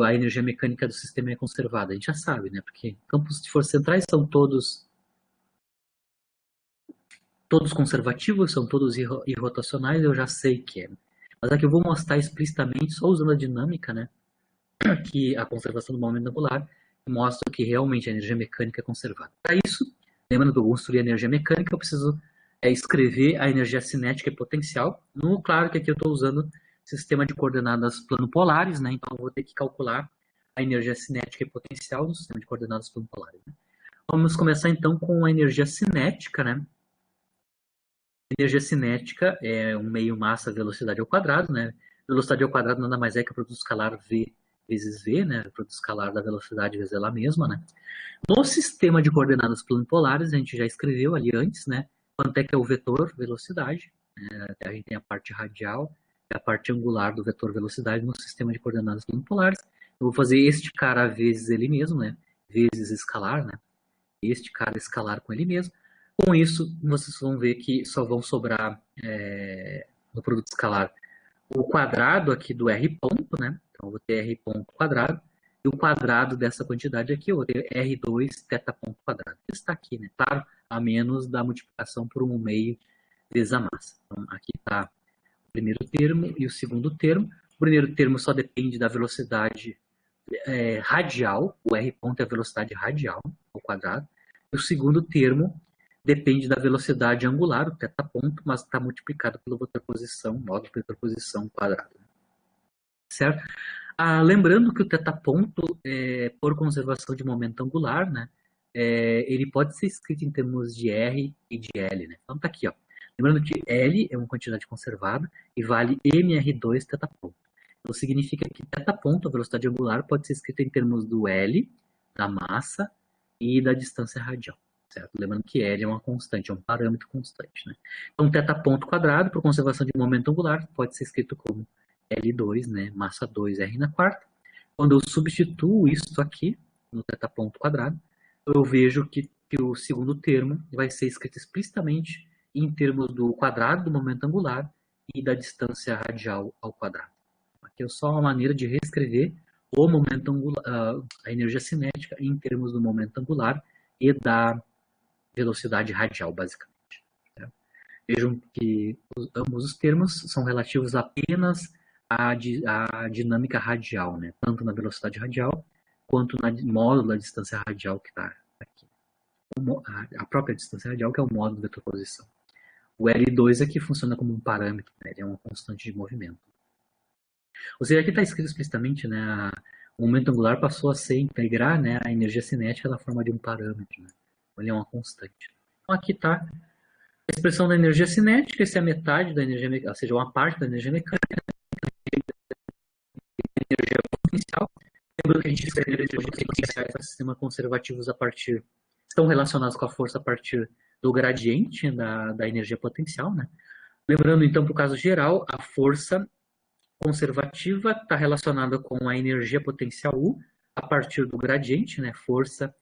a energia mecânica do sistema é conservada. A gente já sabe, né? Porque campos de forças centrais são todos conservativos, são todos irrotacionais, eu já sei que é. Mas aqui eu vou mostrar explicitamente, só usando a dinâmica, né? Que a conservação do momento angular mostra que realmente a energia mecânica é conservada. Para isso, lembrando que eu construir a energia mecânica, eu preciso escrever a energia cinética e potencial. Claro que aqui eu estou usando sistema de coordenadas planopolares, né? Então eu vou ter que calcular a energia cinética e potencial no sistema de coordenadas planopolares. Né? Vamos começar então com a energia cinética, né? Energia cinética é um meio massa velocidade ao quadrado, né? Velocidade ao quadrado nada mais é que o produto escalar v vezes v, né? O produto escalar da velocidade vezes ela mesma, né? No sistema de coordenadas planopolares, a gente já escreveu ali antes, né? Quanto é que é o vetor velocidade, né? A gente tem a parte radial e a parte angular do vetor velocidade no sistema de coordenadas planopolares. Eu vou fazer este cara vezes ele mesmo, né? Vezes escalar, né? Este cara escalar com ele mesmo. Com isso, vocês vão ver que só vão sobrar no produto escalar o quadrado aqui do R ponto, né? Então, eu vou ter R ponto quadrado. E o quadrado dessa quantidade aqui, eu vou ter R2 θ ponto quadrado. Isso está aqui, né? Claro, a menos da multiplicação por 1/2 vezes a massa. Então, aqui está o primeiro termo e o segundo termo. O primeiro termo só depende da velocidade radial. O R ponto é a velocidade radial ao quadrado. E o segundo termo depende da velocidade angular, o θ ponto, mas está multiplicado pela vetorposição, módulo de vetorposição quadrado. Certo? Lembrando que o θ ponto, por conservação de momento angular, né, ele pode ser escrito em termos de R e de L. Né? Então está aqui. Ó. Lembrando que L é uma quantidade conservada e vale mR2 θ ponto. Então significa que θ ponto, a velocidade angular, pode ser escrita em termos do L, da massa e da distância radial. Certo? Lembrando que L é uma constante, é um parâmetro constante. Né? Então, θ ponto quadrado, por conservação de momento angular, pode ser escrito como L2, né? Massa 2, R na quarta. Quando eu substituo isso aqui, no θ ponto quadrado, eu vejo que o segundo termo vai ser escrito explicitamente em termos do quadrado do momento angular e da distância radial ao quadrado. Aqui é só uma maneira de reescrever o momento angular, a energia cinética em termos do momento angular e da velocidade radial, basicamente. Né? Vejam que ambos os termos são relativos apenas à dinâmica radial, né? Tanto na velocidade radial quanto na módulo da distância radial que está aqui. A própria distância radial, que é o módulo de vetorposição. O L2 aqui funciona como um parâmetro, né? Ele é uma constante de movimento. Ou seja, aqui está escrito explicitamente, né? O momento angular passou a ser integrar, né, a energia cinética na forma de um parâmetro. Né? Ele é uma constante. Então aqui está a expressão da energia cinética, essa é a metade da energia mecânica, ou seja, uma parte da energia mecânica, energia potencial. Lembrando que a gente escreveu energias potenciais para sistemas conservativos estão relacionados com a força a partir do gradiente da energia potencial. Né? Lembrando, então, para o caso geral, a força conservativa está relacionada com a energia potencial U a partir do gradiente, né? Força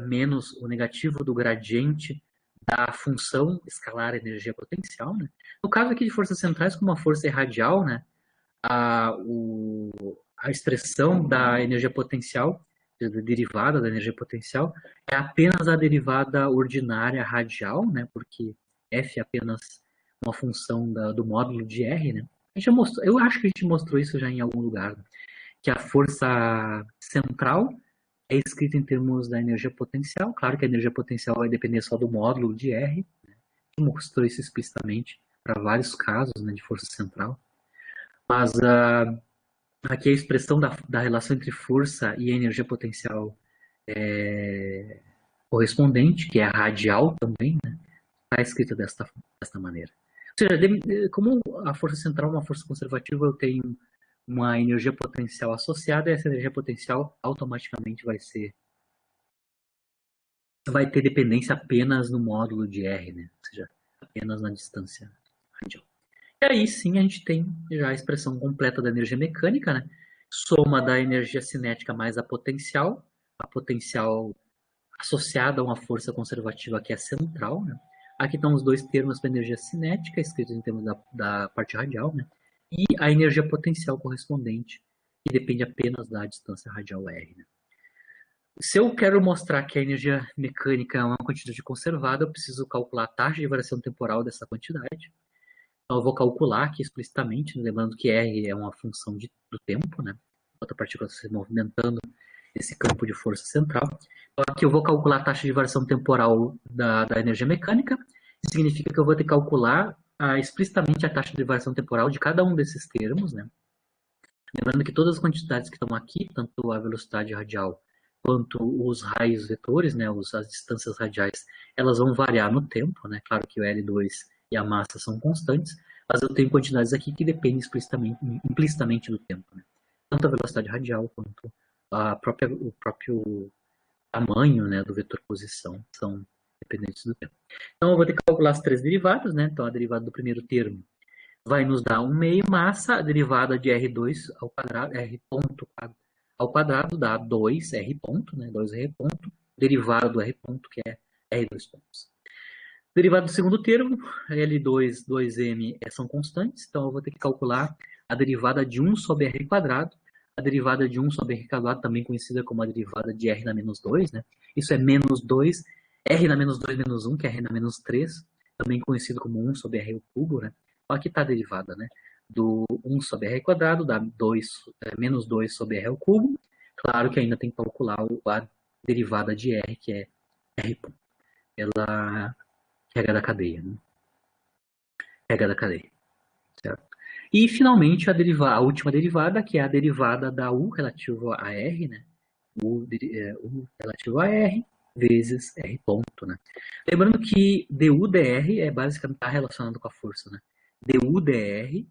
menos o negativo do gradiente da função escalar energia potencial. Né? No caso aqui de forças centrais, como a força é radial, né? a expressão da energia potencial, da derivada da energia potencial, é apenas a derivada ordinária radial, né? Porque F é apenas uma função do módulo de R, né? A gente já mostrou, eu acho que a gente mostrou isso já em algum lugar, né? Que a força central é escrita em termos da energia potencial. Claro que a energia potencial vai depender só do módulo de R. Né? A gente mostrou isso explicitamente para vários casos, né, de força central. Mas aqui a expressão da relação entre força e energia potencial correspondente, que é a radial também, né, está escrita desta maneira. Ou seja, como a força central é uma força conservativa, eu tenho uma energia potencial associada, e essa energia potencial automaticamente vai ter dependência apenas no módulo de R, né? Ou seja, apenas na distância radial. E aí sim a gente tem já a expressão completa da energia mecânica, né? Soma da energia cinética mais a potencial associada a uma força conservativa que é central, né? Aqui estão os dois termos para energia cinética, escritos em termos da parte radial, né? E a energia potencial correspondente, que depende apenas da distância radial R, né? Se eu quero mostrar que a energia mecânica é uma quantidade conservada, eu preciso calcular a taxa de variação temporal dessa quantidade. Então, eu vou calcular aqui explicitamente, né? Lembrando que R é uma função do tempo, né? Enquanto a partícula está se movimentando esse campo de força central. Então, aqui eu vou calcular a taxa de variação temporal da energia mecânica. Isso significa que eu vou ter que calcular explicitamente a taxa de variação temporal de cada um desses termos, né? Lembrando que todas as quantidades que estão aqui, tanto a velocidade radial quanto os raios vetores, né, as distâncias radiais, elas vão variar no tempo, né? Claro que o L2 e a massa são constantes, mas eu tenho quantidades aqui que dependem implicitamente do tempo, né? Tanto a velocidade radial quanto o próprio tamanho, né, do vetor posição são dependentes do tempo. Então eu vou ter que calcular as três derivadas, né? Então a derivada do primeiro termo vai nos dar 1 meio massa, a derivada de R2 ao quadrado, R ponto ao quadrado dá 2R ponto, né? 2R ponto, derivada do R ponto, que é R2 pontos. Derivada do segundo termo, L2, 2M são constantes, então eu vou ter que calcular a derivada de 1 sobre R quadrado, a derivada de 1 sobre R quadrado, também conhecida como a derivada de R na menos 2, né? Isso é menos 2, R na menos 2 menos 1, que é R na menos 3, também conhecido como 1 sobre R ao cubo, né? Então, aqui está a derivada, né? Do 1 sobre R quadrado dá menos 2 sobre R ao cubo. Claro que ainda tem que calcular a derivada de R, que é R pela regra da cadeia, né? Regra da cadeia, certo? E, finalmente, a última derivada, que é a derivada da U relativo a R, né? U relativo a R vezes R ponto, né? Lembrando que du dr é basicamente está relacionado com a força, né? du dr,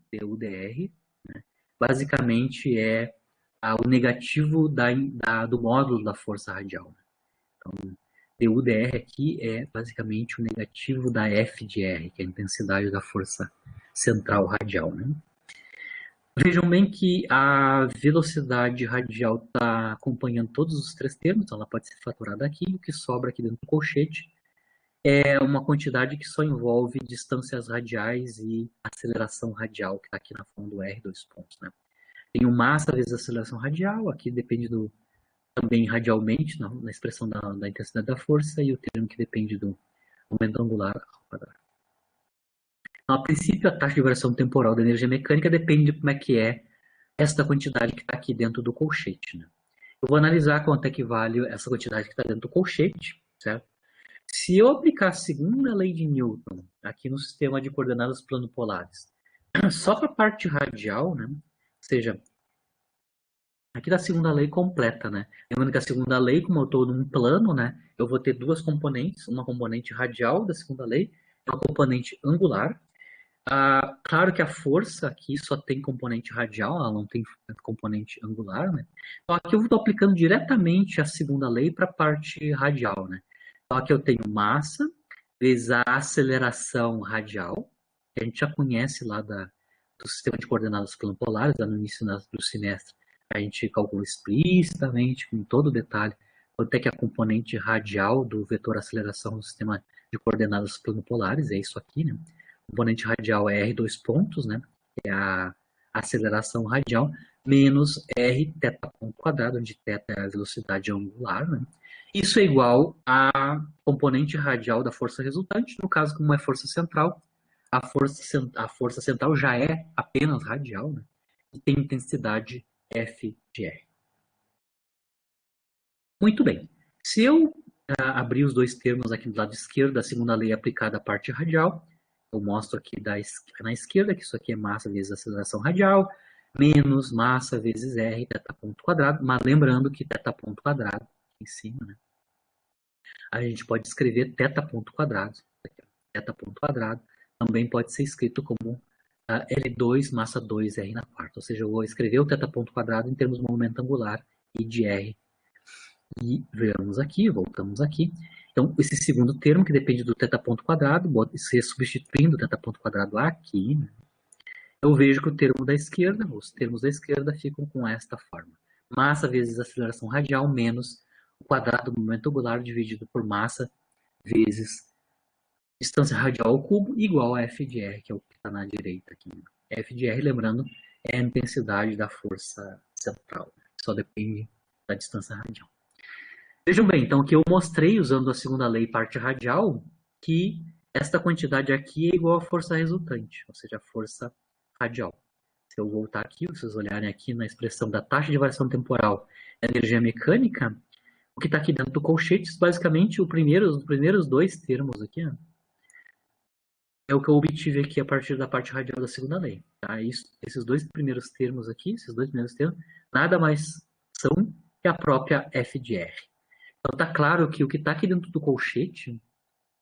né? Basicamente é o negativo do módulo da força radial, né? Então, du dr aqui é basicamente o negativo da F de R, que é a intensidade da força central radial, né? Vejam bem que a velocidade radial está acompanhando todos os três termos, então ela pode ser fatorada aqui, e o que sobra aqui dentro do colchete é uma quantidade que só envolve distâncias radiais e aceleração radial, que está aqui na forma do R, dois pontos, né? Tem o massa vezes a aceleração radial, aqui depende também radialmente, na expressão da intensidade da força, e o termo que depende do momento angular ao quadrado. Então, a princípio, a taxa de variação temporal da energia mecânica depende de como é que é esta quantidade que está aqui dentro do colchete, né? Eu vou analisar quanto é que vale essa quantidade que está dentro do colchete, certo? Se eu aplicar a segunda lei de Newton aqui no sistema de coordenadas planopolares, só para a parte radial, né? Ou seja, aqui da segunda lei completa, né? Lembrando que a segunda lei, como eu estou num plano, né? Eu vou ter duas componentes, uma componente radial da segunda lei e uma componente angular. Claro que a força aqui só tem componente radial, ela não tem componente angular, né? Então aqui eu estou aplicando diretamente a segunda lei para a parte radial, né? Então aqui eu tenho massa vezes a aceleração radial, que a gente já conhece lá do sistema de coordenadas planopolares, lá no início do semestre. A gente calcula explicitamente, com todo detalhe, quanto é que é a componente radial do vetor aceleração do sistema de coordenadas planopolares, é isso aqui, né? O componente radial é R dois pontos, né? Que é a aceleração radial, menos R θ ponto quadrado, onde θ é a velocidade angular, né? Isso é igual a componente radial da força resultante. No caso, como é força central, a força central já é apenas radial, né? E tem intensidade F de R. Muito bem. Se eu abrir os dois termos aqui do lado esquerdo, da segunda lei aplicada à parte radial, eu mostro aqui na esquerda que isso aqui é massa vezes aceleração radial, menos massa vezes R, θ ponto quadrado, mas lembrando que θ ponto quadrado, aqui em cima, né? A gente pode escrever θ ponto quadrado, θ ponto quadrado, também pode ser escrito como L2 massa 2R na quarta, ou seja, eu vou escrever o θ ponto quadrado em termos de momento angular e de R. E veamos aqui, voltamos aqui. Então, esse segundo termo, que depende do θ ponto quadrado, substituindo o θ ponto quadrado aqui, né? Eu vejo que o termo da esquerda, os termos da esquerda ficam com esta forma. Massa vezes aceleração radial menos o quadrado do momento angular dividido por massa vezes distância radial ao cubo igual a F de R, que é o que está na direita aqui. F de R, lembrando, é a intensidade da força central. Só depende da distância radial. Vejam bem, então, que eu mostrei, usando a segunda lei parte radial, que esta quantidade aqui é igual à força resultante, ou seja, a força radial. Se eu voltar aqui, vocês olharem aqui na expressão da taxa de variação temporal da energia mecânica, o que está aqui dentro do colchete, basicamente, os primeiros dois termos aqui, ó, é o que eu obtive aqui a partir da parte radial da segunda lei. Tá? Esses dois primeiros termos aqui, nada mais são que a própria F de R. Então está claro que o que está aqui dentro do colchete,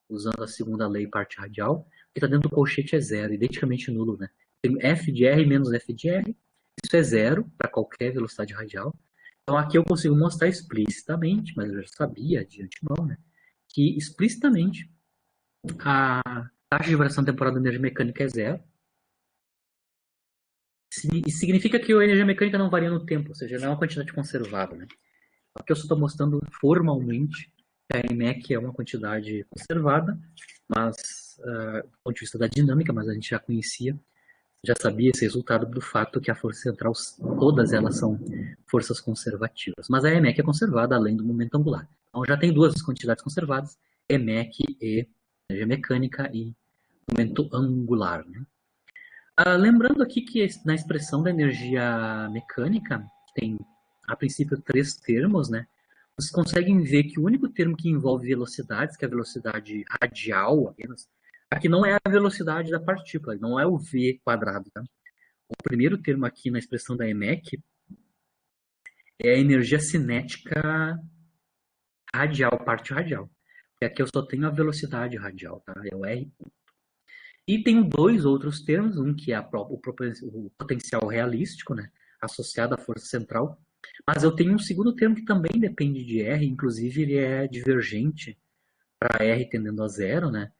usando a segunda lei parte radial, o que está dentro do colchete é zero, identicamente nulo, né? Tem F de R menos F de R, isso é zero para qualquer velocidade radial. Então aqui eu consigo mostrar explicitamente, mas eu já sabia de antemão, né? Que explicitamente a taxa de variação temporal da energia mecânica é zero. Isso significa que a energia mecânica não varia no tempo, ou seja, não é uma quantidade conservada, né? Aqui eu só estou mostrando formalmente que a EMEC é uma quantidade conservada, mas do ponto de vista da dinâmica, mas a gente já conhecia, já sabia esse resultado do fato que a força central, todas elas são forças conservativas. Mas a EMEC é conservada além do momento angular. Então já tem duas quantidades conservadas, EMEC e energia mecânica e momento angular, né? Lembrando aqui que na expressão da energia mecânica, tem a princípio três termos, né? Vocês conseguem ver que o único termo que envolve velocidades, que é a velocidade radial apenas, aqui não é a velocidade da partícula, não é o v quadrado, tá? O primeiro termo aqui na expressão da EMEC é a energia cinética radial, parte radial. E aqui eu só tenho a velocidade radial, tá? É o R. E tem dois outros termos, um que é o potencial realístico, né, associado à força central, mas eu tenho um segundo termo que também depende de R, inclusive ele é divergente para R tendendo a zero, né?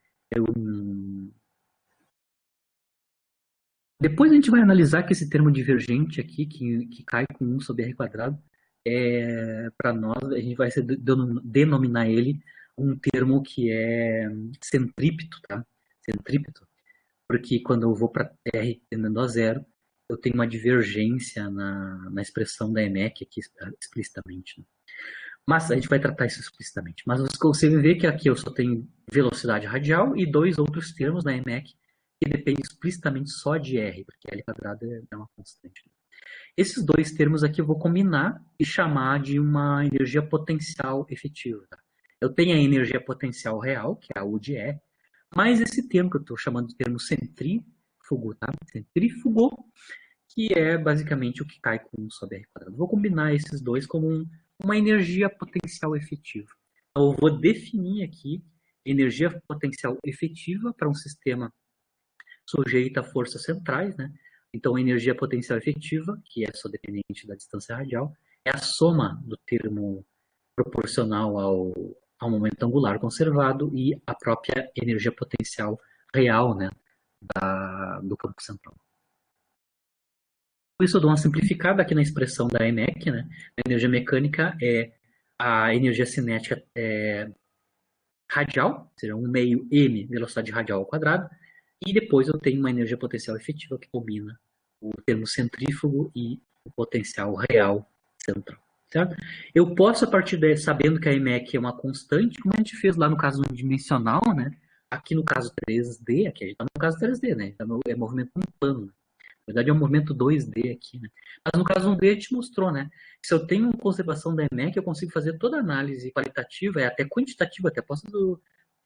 Depois a gente vai analisar que esse termo divergente aqui, que cai com 1 sobre R quadrado, para nós, a gente vai denominar ele um termo que é centrípeto, tá? Centrípeto. Porque quando eu vou para R tendendo a zero, eu tenho uma divergência na expressão da EMEC aqui explicitamente. Né? Mas a gente vai tratar isso explicitamente. Mas você consegue ver que aqui eu só tenho velocidade radial e dois outros termos da EMEC que dependem explicitamente só de R, porque L quadrado é uma constante. Esses dois termos aqui eu vou combinar e chamar de uma energia potencial efetiva. Tá? Eu tenho a energia potencial real, que é a U de R, mas esse termo que eu estou chamando de termo centrífugo, tá? Centrífugo, que é basicamente o que cai com 1 sobre R quadrado. Vou combinar esses dois como uma energia potencial efetiva. Então, eu vou definir aqui energia potencial efetiva para um sistema sujeito a forças centrais, né? Então, a energia potencial efetiva, que é só dependente da distância radial, é a soma do termo proporcional ao momento angular conservado e a própria energia potencial real, né, do campo central. Por isso eu dou uma simplificada aqui na expressão da EMEC, né? A energia mecânica é a energia cinética radial, ou seja, 1 meio m velocidade radial ao quadrado, e depois eu tenho uma energia potencial efetiva que combina o termo centrífugo e o potencial real central. Certo? Eu posso, a partir daí, sabendo que a EMEC é uma constante, como a gente fez lá no caso dimensional, né? Aqui no caso 3D, aqui a gente está no caso 3D, né? Então, é movimento em plano. Né? Na verdade é um movimento 2D aqui, né? Mas no caso 1D a gente mostrou, né? Que se eu tenho uma conservação da EMEC, eu consigo fazer toda a análise qualitativa, e até quantitativa, até posso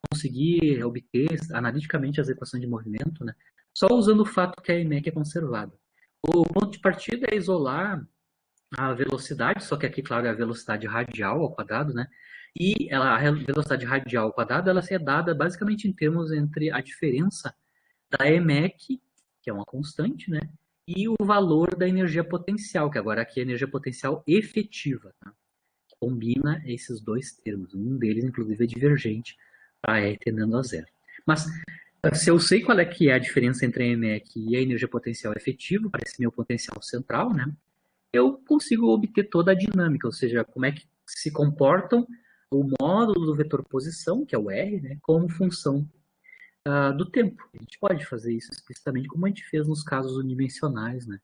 conseguir obter analiticamente as equações de movimento, né? Só usando o fato que a EMEC é conservada. O ponto de partida é isolar a velocidade, só que aqui, claro, é a velocidade radial ao quadrado, né? E a velocidade radial ao quadrado, ela é dada basicamente em termos entre a diferença da EMEC, que é uma constante, né? E o valor da energia potencial, que agora aqui é a energia potencial efetiva, tá? Que combina esses dois termos. Um deles, inclusive, é divergente para E tendendo a zero. Mas se eu sei qual é que é a diferença entre a EMEC e a energia potencial efetiva, para esse meu potencial central, né? Eu consigo obter toda a dinâmica, ou seja, como é que se comportam o módulo do vetor posição, que é o R, né, como função do tempo. A gente pode fazer isso explicitamente como a gente fez nos casos unidimensionais, né,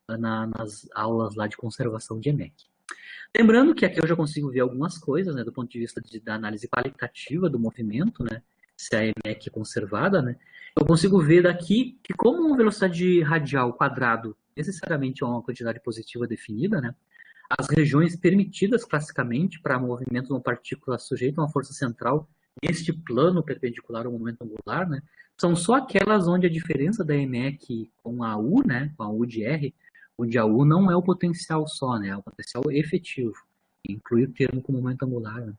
nas aulas lá de conservação de EMEC. Lembrando que aqui eu já consigo ver algumas coisas, né, do ponto de vista da análise qualitativa do movimento, né, se a EMEC é conservada, né, eu consigo ver daqui que como uma velocidade radial quadrado necessariamente é uma quantidade positiva definida, né, as regiões permitidas classicamente para movimento de uma partícula sujeita a uma força central neste plano perpendicular ao momento angular, né, são só aquelas onde a diferença da EMEC com a U, né, com a U de R, onde a U não é o potencial só, né, é o potencial efetivo, inclui o termo com momento angular, né,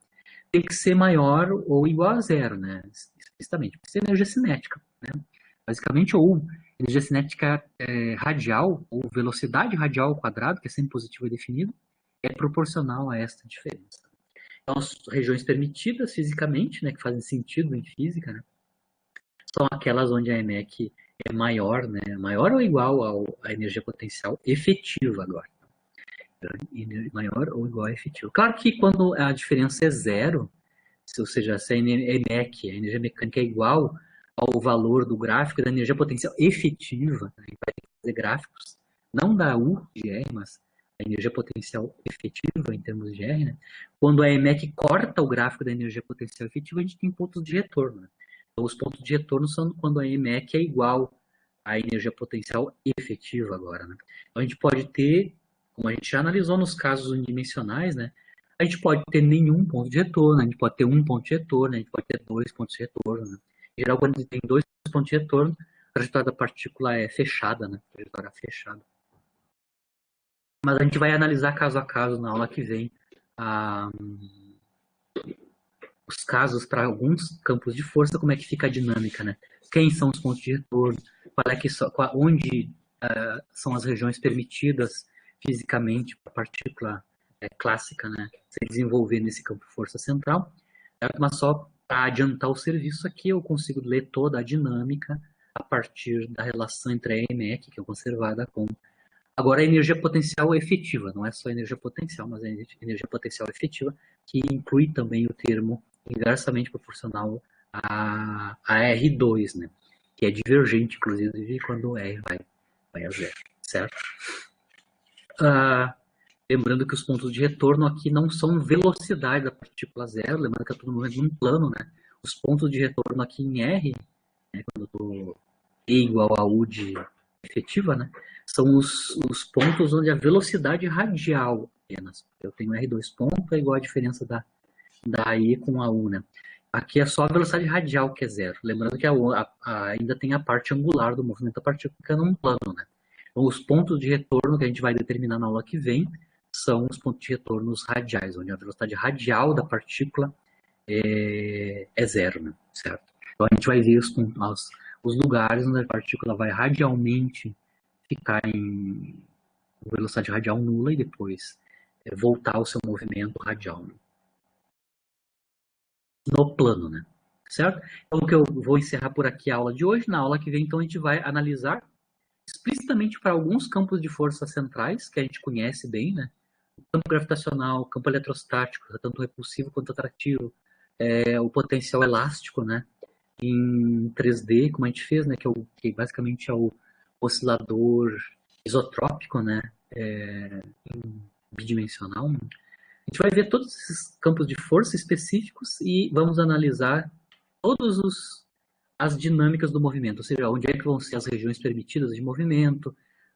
tem que ser maior ou igual a zero, né, explicitamente, precisa ser energia cinética, né, basicamente, ou energia cinética radial, ou velocidade radial ao quadrado, que é sempre positiva e definida, é proporcional a esta diferença. Então, as regiões permitidas fisicamente, né, que fazem sentido em física, né, são aquelas onde a EMEC é maior, né, maior ou igual à energia potencial efetiva agora. Maior ou igual a efetiva. Claro que quando a diferença é zero, ou seja, se a EMEC, a energia mecânica, é igual ao valor do gráfico da energia potencial efetiva, a gente vai fazer gráficos, não da U de R, mas a energia potencial efetiva em termos de R, né? Quando a EMEC corta o gráfico da energia potencial efetiva, a gente tem pontos de retorno. Né? Então, os pontos de retorno são quando a EMEC é igual à energia potencial efetiva agora. Né? Então, a gente pode ter, como a gente já analisou nos casos unidimensionais, né? A gente pode ter nenhum ponto de retorno, a gente pode ter um ponto de retorno, a gente pode ter dois pontos de retorno. Né? Em geral, quando a gente tem dois pontos de retorno, a trajetória da partícula é fechada, né? Trajetória fechada. Mas a gente vai analisar caso a caso na aula que vem os casos para alguns campos de força, como é que fica a dinâmica, né? Quem são os pontos de retorno, onde são as regiões permitidas fisicamente para a partícula clássica, né? Se desenvolver nesse campo de força central. Mas só para adiantar o serviço aqui, eu consigo ler toda a dinâmica a partir da relação entre a EMEC, que é conservada, com agora a energia potencial efetiva, não é só energia potencial, mas a energia potencial efetiva, que inclui também o termo inversamente proporcional a R2, né? Que é divergente, inclusive, quando o R vai a zero, certo? Lembrando que os pontos de retorno aqui não são velocidade da partícula zero, lembrando que é todo momento num plano, né? Os pontos de retorno aqui em R, né, quando eu estou E igual a U de efetiva, né? São os pontos onde a velocidade radial apenas. Eu tenho R2 ponto, é igual a diferença da E com a U, né? Aqui é só a velocidade radial que é zero. Lembrando que ainda tem a parte angular do movimento da partícula que é num plano, né? Então, os pontos de retorno que a gente vai determinar na aula que vem são os pontos de retorno radiais, onde a velocidade radial da partícula é zero, né? Certo? Então, a gente vai ver os lugares onde a partícula vai radialmente ficar em velocidade radial nula e depois voltar ao seu movimento radial, né? No plano, né? Certo? Então, que eu vou encerrar por aqui a aula de hoje. Na aula que vem, então, a gente vai analisar explicitamente para alguns campos de força centrais, que a gente conhece bem, né? O campo gravitacional, o campo eletrostático, tanto repulsivo quanto atrativo, o potencial elástico, né? Em 3D, como a gente fez, né? Que basicamente é o oscilador isotrópico, né? Bidimensional. Né? A gente vai ver todos esses campos de força específicos e vamos analisar todas as dinâmicas do movimento, ou seja, onde é que vão ser as regiões permitidas de movimento,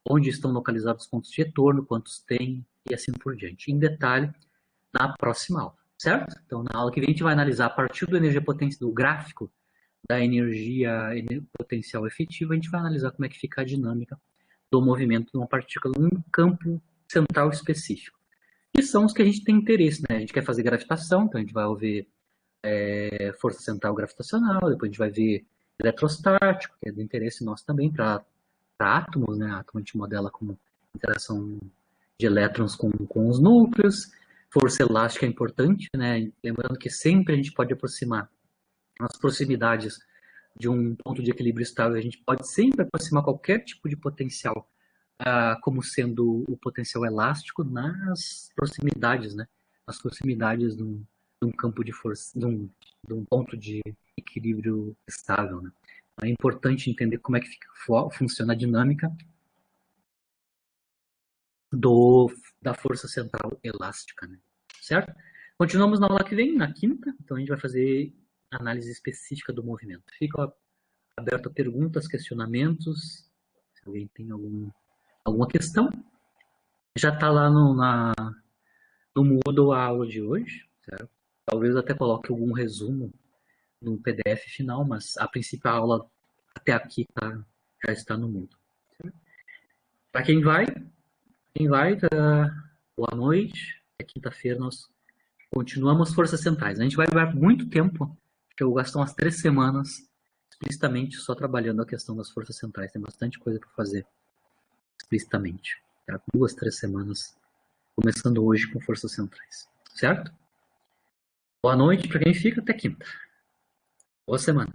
onde estão localizados os pontos de retorno, quantos tem, e assim por diante. Em detalhe, na próxima aula, certo? Então, na aula que vem, a gente vai analisar a partir do gráfico da energia potencial efetiva, a gente vai analisar como é que fica a dinâmica do movimento de uma partícula num campo central específico. E são os que a gente tem interesse, né? A gente quer fazer gravitação, então a gente vai ver força central gravitacional, depois a gente vai ver eletrostático, que é do interesse nosso também para átomos, né? Átomo a gente modela como interação de elétrons com os núcleos. Força elástica é importante, né? Lembrando que sempre a gente pode aproximar as proximidades de um ponto de equilíbrio estável, a gente pode sempre aproximar qualquer tipo de potencial como sendo o potencial elástico nas proximidades, né, as proximidades de um campo de força, de um ponto de equilíbrio estável, né? É importante entender como é que funciona a dinâmica da força central elástica, né? Certo? Continuamos na aula que vem, na quinta, então a gente vai fazer análise específica do movimento. Fica aberto a perguntas, questionamentos, se alguém tem alguma questão. Já está lá no Moodle a aula de hoje, certo? Talvez até coloque algum resumo no PDF final, mas a princípio a aula até aqui já está no Moodle. Para quem vai, boa noite. É quinta-feira nós continuamos Forças Centrais. A gente vai levar muito tempo, que eu gasto umas 3 semanas explicitamente só trabalhando a questão das Forças Centrais. Tem bastante coisa para fazer explicitamente. Tá? 2, 3 semanas, começando hoje com Forças Centrais. Certo? Boa noite para quem fica, até quinta. Boa semana.